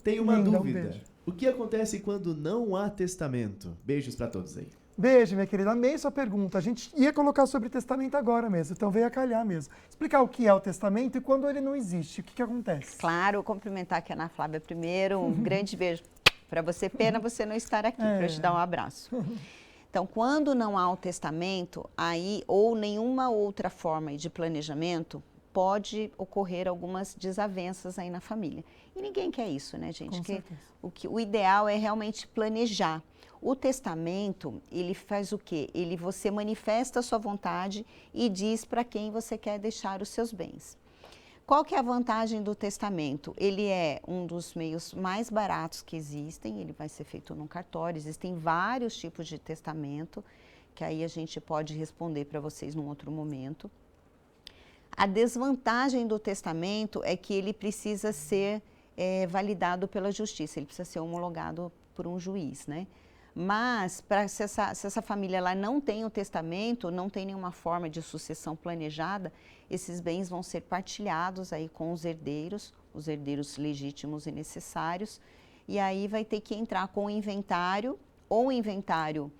Speaker 3: Tenho uma dúvida. O que acontece quando não há testamento? Beijos para todos aí.
Speaker 1: Beijo, minha querida. Amei sua pergunta. A gente ia colocar sobre testamento agora mesmo, então veio a calhar mesmo. Explicar o que é o testamento e quando ele não existe, o que acontece?
Speaker 4: Claro, cumprimentar aqui a Ana Flávia primeiro. Um grande beijo para você. Pena você não estar aqui para eu te dar um abraço. Então, quando não há o testamento, aí ou nenhuma outra forma de planejamento, pode ocorrer algumas desavenças aí na família. E ninguém quer isso, né, gente? O ideal é realmente planejar. O testamento, ele faz o quê? Você manifesta a sua vontade e diz para quem você quer deixar os seus bens. Qual que é a vantagem do testamento? Ele é um dos meios mais baratos que existem, ele vai ser feito num cartório, existem vários tipos de testamento, que aí a gente pode responder para vocês num outro momento. A desvantagem do testamento é que ele precisa ser validado pela justiça, ele precisa ser homologado por um juiz, né? Mas, se essa família ela não tem o testamento, não tem nenhuma forma de sucessão planejada, esses bens vão ser partilhados aí com os herdeiros legítimos e necessários, e aí vai ter que entrar com o inventário, ou inventário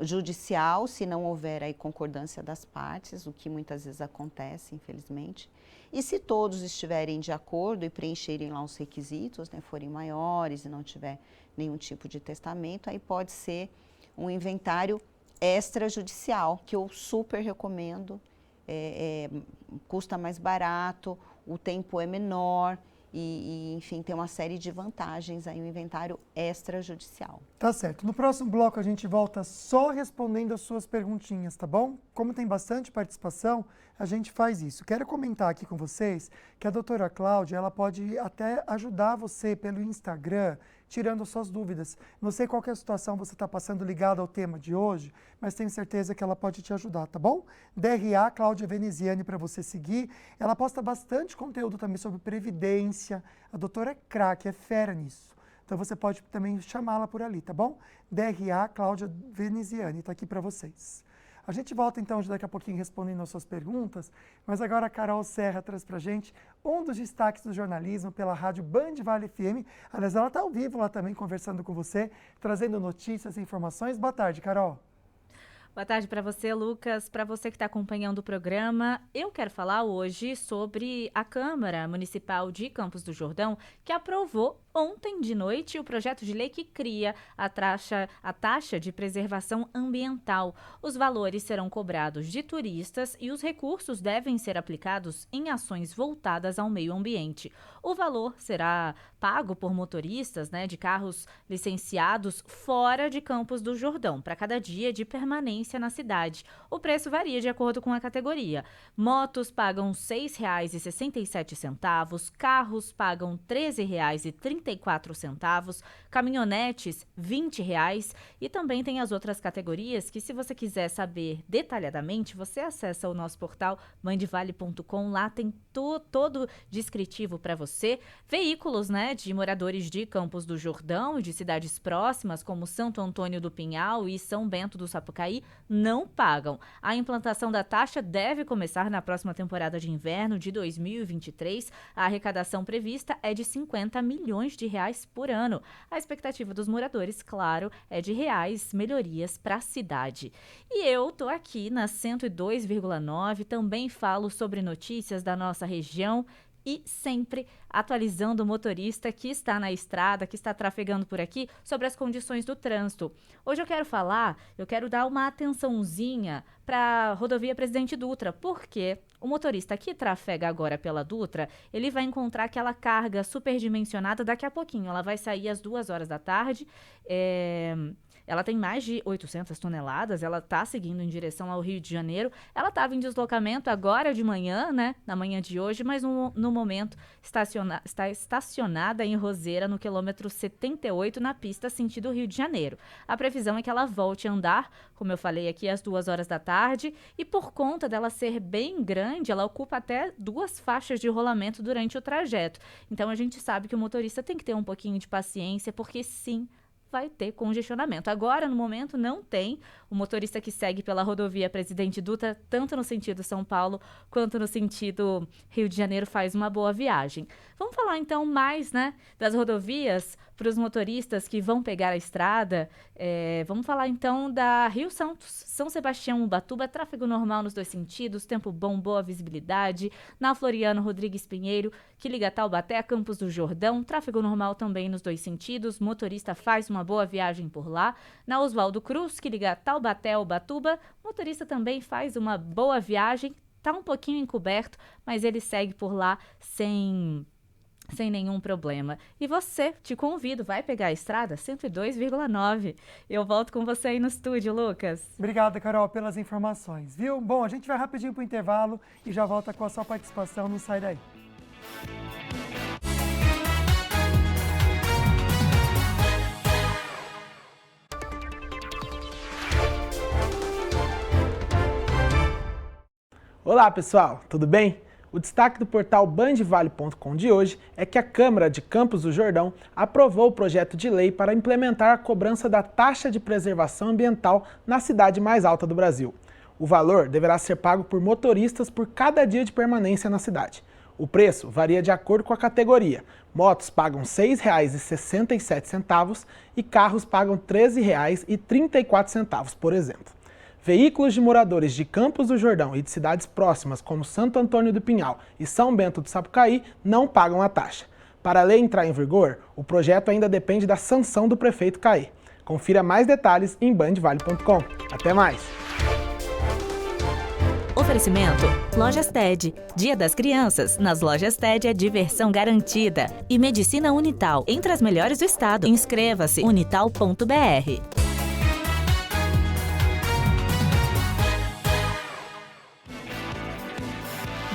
Speaker 4: judicial, se não houver aí concordância das partes, o que muitas vezes acontece, infelizmente. E se todos estiverem de acordo e preencherem lá os requisitos, né, forem maiores e não tiver nenhum tipo de testamento, aí pode ser um inventário extrajudicial, que eu super recomendo, custa mais barato, o tempo é menor e, enfim, tem uma série de vantagens aí, um inventário extrajudicial.
Speaker 1: Tá certo. No próximo bloco a gente volta só respondendo as suas perguntinhas, tá bom? Como tem bastante participação, a gente faz isso. Quero comentar aqui com vocês que a doutora Cláudia, ela pode até ajudar você pelo Instagram, tirando suas dúvidas. Não sei qual que é a situação você está passando ligado ao tema de hoje, mas tenho certeza que ela pode te ajudar, tá bom? DRA Cláudia Veneziani para você seguir. Ela posta bastante conteúdo também sobre previdência. A doutora é craque, é fera nisso. Então você pode também chamá-la por ali, tá bom? DRA Cláudia Veneziani está aqui para vocês. A gente volta então daqui a pouquinho respondendo as suas perguntas, mas agora a Carol Serra traz pra gente um dos destaques do jornalismo pela rádio Band Vale FM. Aliás, ela está ao vivo lá também conversando com você, trazendo notícias e informações. Boa tarde, Carol.
Speaker 6: Boa tarde para você, Lucas. Para você que está acompanhando o programa, eu quero falar hoje sobre a Câmara Municipal de Campos do Jordão, que aprovou ontem de noite o projeto de lei que cria a taxa de preservação ambiental. Os valores serão cobrados de turistas e os recursos devem ser aplicados em ações voltadas ao meio ambiente. O valor será pago por motoristas, de carros licenciados fora de Campos do Jordão, para cada dia de permanência na cidade. O preço varia de acordo com a categoria. Motos pagam R$ 6,67, carros pagam R$ 13,34, caminhonetes R$ 20,00 e também tem as outras categorias que, se você quiser saber detalhadamente, você acessa o nosso portal bandvale.com, lá tem todo descritivo para você. Veículos, de moradores de Campos do Jordão e de cidades próximas, como Santo Antônio do Pinhal e São Bento do Sapucaí, não pagam. A implantação da taxa deve começar na próxima temporada de inverno de 2023. A arrecadação prevista é de R$ 50 milhões por ano. A expectativa dos moradores, claro, é de reais melhorias para a cidade. E eu tô aqui na 102,9, também falo sobre notícias da nossa região e sempre atualizando o motorista que está na estrada, que está trafegando por aqui, sobre as condições do trânsito. Hoje eu quero dar uma atençãozinha para a rodovia Presidente Dutra, porque o motorista que trafega agora pela Dutra, ele vai encontrar aquela carga superdimensionada daqui a pouquinho. Ela vai sair às 2 horas da tarde, ela tem mais de 800 toneladas, ela está seguindo em direção ao Rio de Janeiro. Ela estava em deslocamento agora de manhã, né, na manhã de hoje, mas no momento está estacionada em Roseira, no quilômetro 78, na pista sentido Rio de Janeiro. A previsão é que ela volte a andar, como eu falei aqui, às 2 horas da tarde, e por conta dela ser bem grande, ela ocupa até 2 faixas de rolamento durante o trajeto. Então a gente sabe que o motorista tem que ter um pouquinho de paciência, porque sim, vai ter congestionamento. Agora, no momento, não tem. O motorista que segue pela rodovia Presidente Dutra, tanto no sentido São Paulo, quanto no sentido Rio de Janeiro, faz uma boa viagem. Vamos falar, então, mais, né, das rodovias para os motoristas que vão pegar a estrada. Vamos falar, então, da Rio Santos, São Sebastião, Ubatuba, tráfego normal nos 2 sentidos, tempo bom, boa visibilidade. Na Floriano Rodrigues Pinheiro, que liga Taubaté a Campos do Jordão, tráfego normal também nos 2 sentidos, motorista faz uma boa viagem por lá. Na Oswaldo Cruz, que liga Taubaté a Ubatuba, motorista também faz uma boa viagem, tá um pouquinho encoberto, mas ele segue por lá sem nenhum problema. E você, te convido, vai pegar a estrada 102,9. Eu volto com você aí no estúdio, Lucas.
Speaker 1: Obrigada, Carol, pelas informações, viu? Bom, a gente vai rapidinho pro intervalo e já volta com a sua participação, não sai daí.
Speaker 5: Olá pessoal, tudo bem? O destaque do portal bandvale.com de hoje é que a Câmara de Campos do Jordão aprovou o projeto de lei para implementar a cobrança da taxa de preservação ambiental na cidade mais alta do Brasil. O valor deverá ser pago por motoristas por cada dia de permanência na cidade. O preço varia de acordo com a categoria. Motos pagam R$ 6,67 e carros pagam R$ 13,34, por exemplo. Veículos de moradores de Campos do Jordão e de cidades próximas como Santo Antônio do Pinhal e São Bento do Sapucaí não pagam a taxa. Para a lei entrar em vigor, o projeto ainda depende da sanção do prefeito Caí. Confira mais detalhes em bandvale.com. Até mais!
Speaker 7: Oferecimento: Lojas TED. Dia das Crianças. Nas Lojas TED é diversão garantida. E Medicina Unital. Entre as melhores do estado. Inscreva-se. unital.br.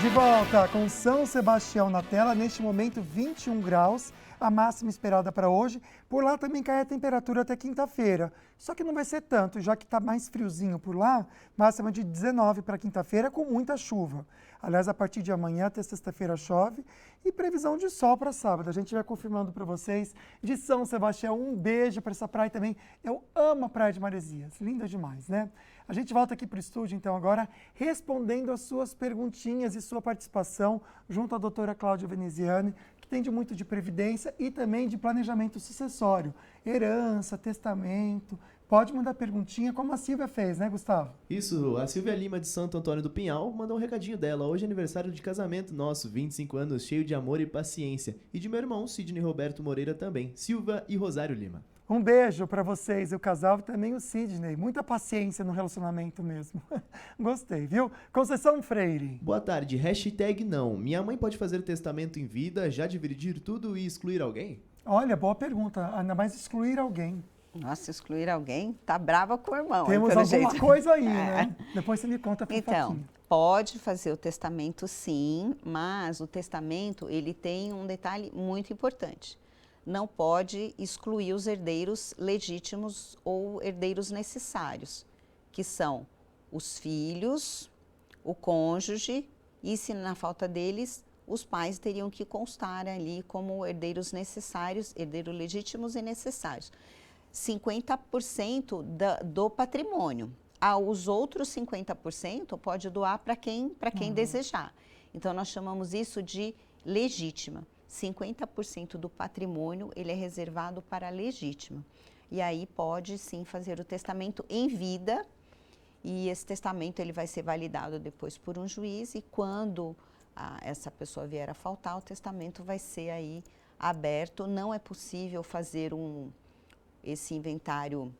Speaker 1: De volta com São Sebastião na tela, neste momento 21 graus, a máxima esperada para hoje. Por lá também cai a temperatura até quinta-feira, só que não vai ser tanto, já que está mais friozinho por lá, máxima de 19 para quinta-feira com muita chuva. Aliás, a partir de amanhã até sexta-feira chove e previsão de sol para sábado. A gente vai confirmando para vocês de São Sebastião. Um beijo para essa praia também. Eu amo a Praia de Maresias, linda demais, né? A gente volta aqui para o estúdio, então, agora, respondendo as suas perguntinhas e sua participação junto à doutora Cláudia Veneziani, que entende muito de previdência e também de planejamento sucessório, herança, testamento. Pode mandar perguntinha, como a Silvia fez, né, Gustavo?
Speaker 3: Isso, a Silvia Lima de Santo Antônio do Pinhal mandou um recadinho dela. Hoje é aniversário de casamento nosso, 25 anos, cheio de amor e paciência. E de meu irmão, Sidney Roberto Moreira também, Silva e Rosário Lima.
Speaker 1: Um beijo para vocês, o casal e também o Sidney. Muita paciência no relacionamento mesmo. Gostei, viu? Conceição Freire.
Speaker 3: Boa tarde, hashtag não. Minha mãe pode fazer testamento em vida, já dividir tudo e excluir alguém?
Speaker 1: Olha, boa pergunta. Ainda mais excluir alguém.
Speaker 4: Nossa, excluir alguém? Tá brava com o irmão.
Speaker 1: Temos alguma coisa aí, né? Depois você me conta,
Speaker 4: Então, pode fazer o testamento sim, mas o testamento, ele tem um detalhe muito importante. Não pode excluir os herdeiros legítimos ou herdeiros necessários, que são os filhos, o cônjuge e, se na falta deles, os pais teriam que constar ali como herdeiros necessários, herdeiros legítimos e necessários. 50% do patrimônio. Os outros 50% pode doar para quem desejar. Então, nós chamamos isso de legítima. 50% do patrimônio ele é reservado para a legítima. E aí pode sim fazer o testamento em vida e esse testamento ele vai ser validado depois por um juiz e quando essa pessoa vier a faltar, o testamento vai ser aí aberto. Não é possível fazer esse inventário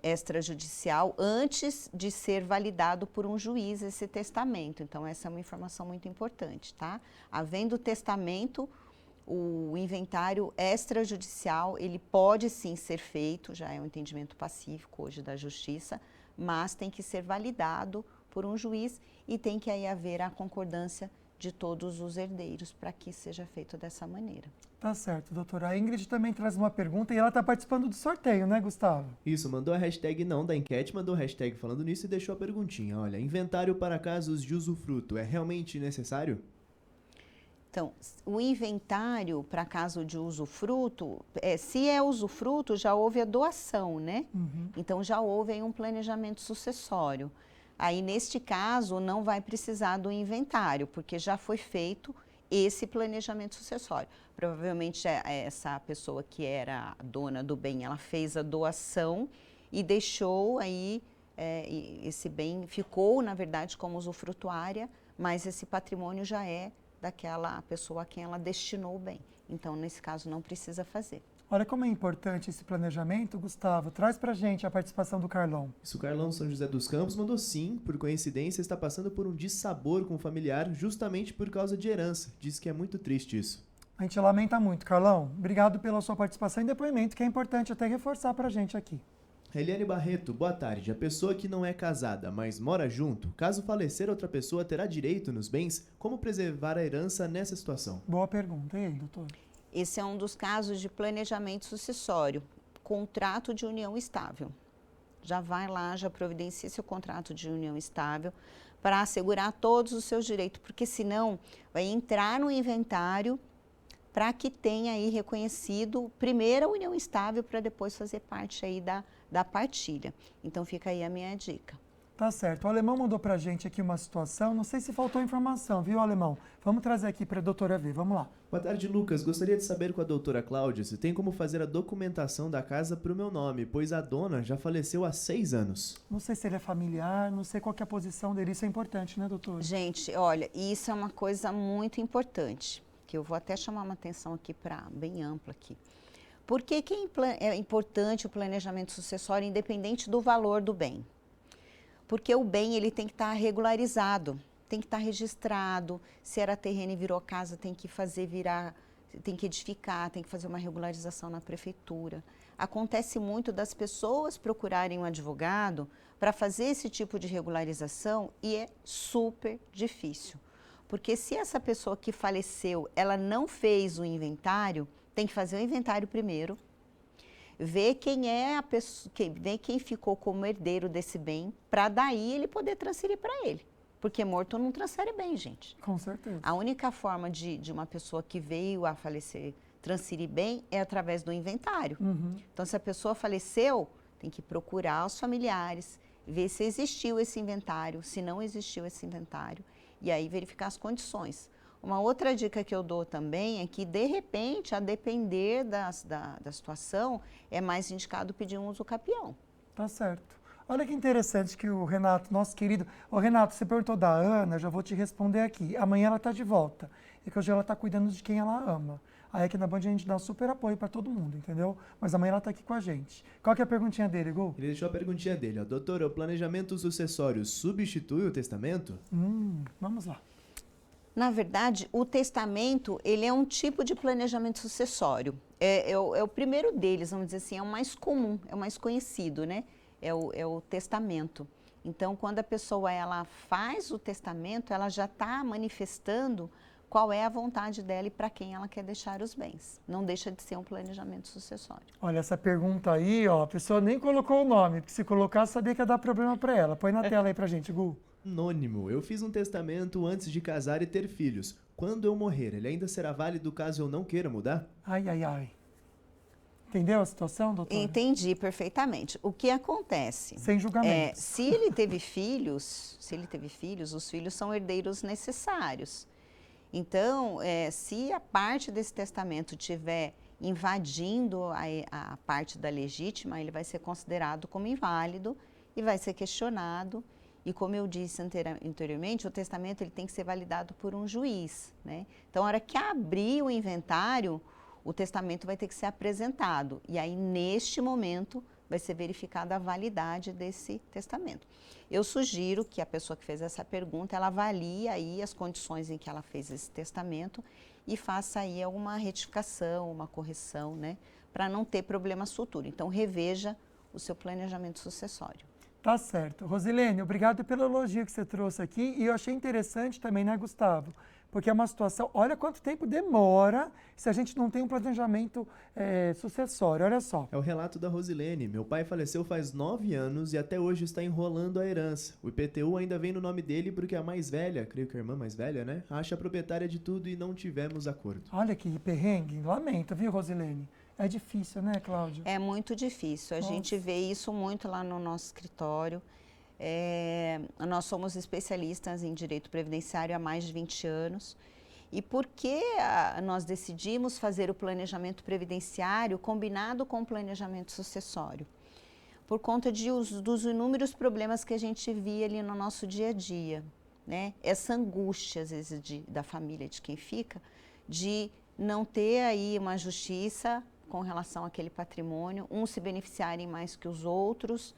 Speaker 4: extrajudicial antes de ser validado por um juiz esse testamento. Então essa é uma informação muito importante, tá? Havendo testamento, o inventário extrajudicial, ele pode sim ser feito, já é um entendimento pacífico hoje da Justiça, mas tem que ser validado por um juiz e tem que aí haver a concordância de todos os herdeiros para que seja feito dessa maneira.
Speaker 1: Tá certo, doutora. A Ingrid também traz uma pergunta e ela está participando do sorteio, né, Gustavo?
Speaker 3: Isso, mandou a hashtag não da enquete, mandou a hashtag falando nisso e deixou a perguntinha. Olha, inventário para casos de usufruto é realmente necessário?
Speaker 4: Então, o inventário para caso de usufruto, se é usufruto, já houve a doação, né? Então, já houve aí um planejamento sucessório. Aí, neste caso, não vai precisar do inventário, porque já foi feito esse planejamento sucessório. Provavelmente, essa pessoa que era dona do bem, ela fez a doação e deixou aí, esse bem ficou, na verdade, como usufrutuária, mas esse patrimônio já é daquela pessoa a quem ela destinou o bem. Então, nesse caso, não precisa fazer.
Speaker 1: Olha como é importante esse planejamento, Gustavo. Traz pra gente a participação do Carlão.
Speaker 3: Isso, o Carlão São José dos Campos mandou sim, por coincidência, está passando por um dissabor com o familiar justamente por causa de herança. Diz que é muito triste isso.
Speaker 1: A gente lamenta muito, Carlão. Obrigado pela sua participação e depoimento, que é importante até reforçar pra gente aqui.
Speaker 3: Eliane Barreto, boa tarde. A pessoa que não é casada, mas mora junto, caso falecer outra pessoa, terá direito nos bens? Como preservar a herança nessa situação?
Speaker 1: Boa pergunta. E aí, doutor?
Speaker 4: Esse é um dos casos de planejamento sucessório, contrato de união estável. Já vai lá, já providencia seu contrato de união estável para assegurar todos os seus direitos, porque senão vai entrar no inventário para que tenha aí reconhecido primeiro a união estável para depois fazer parte aí da partilha. Então fica aí a minha dica.
Speaker 1: Tá certo. O Alemão mandou pra gente aqui uma situação, não sei se faltou informação, viu, Alemão? Vamos trazer aqui para a doutora ver, vamos lá.
Speaker 3: Boa tarde, Lucas. Gostaria de saber com a doutora Cláudia se tem como fazer a documentação da casa para o meu nome, pois a dona já faleceu há 6 anos.
Speaker 1: Não sei se ele é familiar, não sei qual que é a posição dele, isso é importante, né, doutor?
Speaker 4: Gente, olha, isso é uma coisa muito importante, que eu vou até chamar uma atenção aqui bem ampla aqui. Por que é importante o planejamento sucessório independente do valor do bem? Porque o bem ele tem que estar regularizado, tem que estar registrado. Se era terreno e virou casa, tem que fazer virar, tem que edificar, tem que fazer uma regularização na prefeitura. Acontece muito das pessoas procurarem um advogado para fazer esse tipo de regularização e é super difícil. Porque se essa pessoa que faleceu, ela não fez o inventário, tem que fazer o inventário primeiro, ver quem é a pessoa, ver quem ficou como herdeiro desse bem, para daí ele poder transferir para ele. Porque morto não transfere bem, gente.
Speaker 1: Com certeza.
Speaker 4: A única forma de uma pessoa que veio a falecer transferir bem é através do inventário. Então, se a pessoa faleceu, tem que procurar os familiares, ver se existiu esse inventário, se não existiu esse inventário, e aí verificar as condições. Uma outra dica que eu dou também é que, de repente, a depender da situação, é mais indicado pedir um uso capião.
Speaker 1: Tá certo. Olha que interessante que o Renato, nosso querido... Ô, Renato, você perguntou da Ana, já vou te responder aqui. Amanhã ela tá de volta. E que hoje ela tá cuidando de quem ela ama. Aí aqui na Band a gente dá um super apoio para todo mundo, entendeu? Mas amanhã ela tá aqui com a gente. Qual que é a perguntinha dele, Gu?
Speaker 3: Ele deixou a perguntinha dele, ó. Doutor, o planejamento sucessório substitui o testamento?
Speaker 1: Vamos lá.
Speaker 4: Na verdade, o testamento, ele é um tipo de planejamento sucessório. É o primeiro deles, vamos dizer assim, é o mais comum, é o mais conhecido, né? É o testamento. Então, quando a pessoa ela faz o testamento, ela já está manifestando qual é a vontade dela e para quem ela quer deixar os bens. Não deixa de ser um planejamento sucessório.
Speaker 1: Olha, essa pergunta aí, ó, a pessoa nem colocou o nome, porque se colocar, sabia que ia dar problema para ela. Põe na tela aí pra gente, Gu.
Speaker 3: Anônimo, eu fiz um testamento antes de casar e ter filhos. Quando eu morrer, ele ainda será válido caso eu não queira mudar?
Speaker 1: Ai, ai, ai. Entendeu a situação, doutora?
Speaker 4: Entendi perfeitamente. O que acontece?
Speaker 1: Sem julgamento.
Speaker 4: Se ele teve filhos, os filhos são herdeiros necessários. Então, se a parte desse testamento estiver invadindo a parte da legítima, ele vai ser considerado como inválido e vai ser questionado. E como eu disse anteriormente, o testamento ele tem que ser validado por um juiz, né? Então, a hora que abrir o inventário, o testamento vai ter que ser apresentado. E aí, neste momento, vai ser verificada a validade desse testamento. Eu sugiro que a pessoa que fez essa pergunta, ela avalie aí as condições em que ela fez esse testamento e faça aí alguma retificação, uma correção, né? Para não ter problemas futuros. Então, reveja o seu planejamento sucessório.
Speaker 1: Tá certo. Rosilene, obrigado pelo elogio que você trouxe aqui. E eu achei interessante também, né, Gustavo? Porque é uma situação, olha quanto tempo demora se a gente não tem um planejamento sucessório, olha só.
Speaker 3: É o relato da Rosilene. Meu pai faleceu faz 9 anos e até hoje está enrolando a herança. O IPTU ainda vem no nome dele porque a mais velha, creio que a irmã mais velha, né, acha proprietária de tudo e não tivemos acordo.
Speaker 1: Olha que perrengue, lamento, viu, Rosilene? É difícil, né, Cláudia?
Speaker 4: É muito difícil. A gente vê isso muito lá no nosso escritório. Nós somos especialistas em direito previdenciário há mais de 20 anos. E por que nós decidimos fazer o planejamento previdenciário combinado com o planejamento sucessório? Por conta dos inúmeros problemas que a gente via ali no nosso dia a dia, né? Essa angústia, às vezes, da família, de quem fica, de não ter aí uma justiça com relação àquele patrimônio, uns se beneficiarem mais que os outros,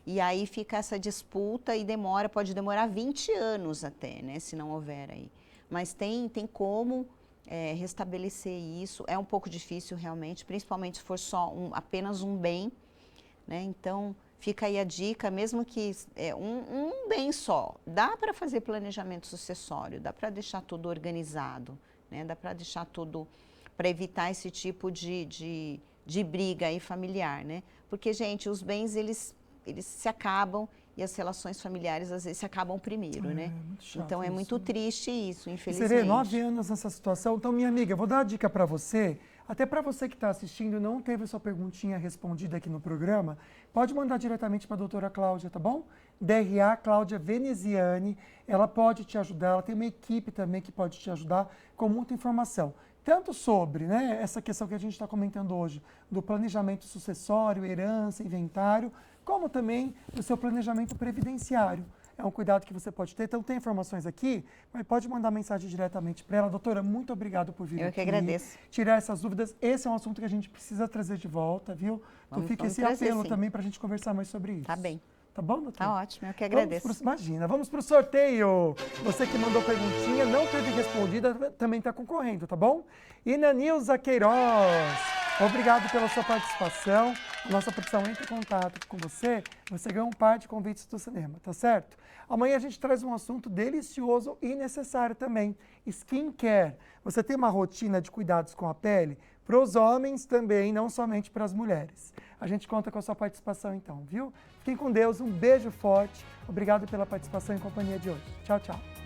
Speaker 4: e aí fica essa disputa e pode demorar 20 anos até, né, se não houver aí. Mas tem como restabelecer isso, é um pouco difícil realmente, principalmente se for apenas um bem, né, então fica aí a dica, mesmo que um bem só, dá para fazer planejamento sucessório, dá para deixar tudo organizado, né, dá para deixar tudo para evitar esse tipo de briga aí familiar, né? Porque, gente, os bens, eles se acabam e as relações familiares, às vezes, se acabam primeiro, né? Então, é muito triste isso, infelizmente.
Speaker 1: Você vê 9 anos nessa situação. Então, minha amiga, eu vou dar uma dica para você, até para você que está assistindo, não teve sua perguntinha respondida aqui no programa, pode mandar diretamente para a doutora Cláudia, tá bom? DRA Cláudia Veneziani, ela pode te ajudar, ela tem uma equipe também que pode te ajudar com muita informação. Tanto sobre, né, essa questão que a gente está comentando hoje, do planejamento sucessório, herança, inventário, como também do seu planejamento previdenciário. É um cuidado que você pode ter. Então, tem informações aqui, mas pode mandar mensagem diretamente para ela. Doutora, muito obrigado por vir aqui.
Speaker 4: Eu que agradeço.
Speaker 1: Tirar essas dúvidas. Esse é um assunto que a gente precisa trazer de volta, viu? Então, fica esse apelo também para a gente conversar mais sobre isso.
Speaker 4: Tá bem.
Speaker 1: Tá bom, doutora?
Speaker 4: Tá ótimo, eu que agradeço.
Speaker 1: Imagina, vamos para o sorteio. Você que mandou perguntinha, não teve respondida, também está concorrendo, tá bom? Inanilza Queiroz, obrigado pela sua participação. Nossa produção entra em contato com você, você ganha um par de convites do cinema, tá certo? Amanhã a gente traz um assunto delicioso e necessário também, skincare. Você tem uma rotina de cuidados com a pele? Para os homens também, não somente para as mulheres. A gente conta com a sua participação então, viu? Fiquem com Deus, um beijo forte. Obrigado pela participação e companhia de hoje. Tchau, tchau.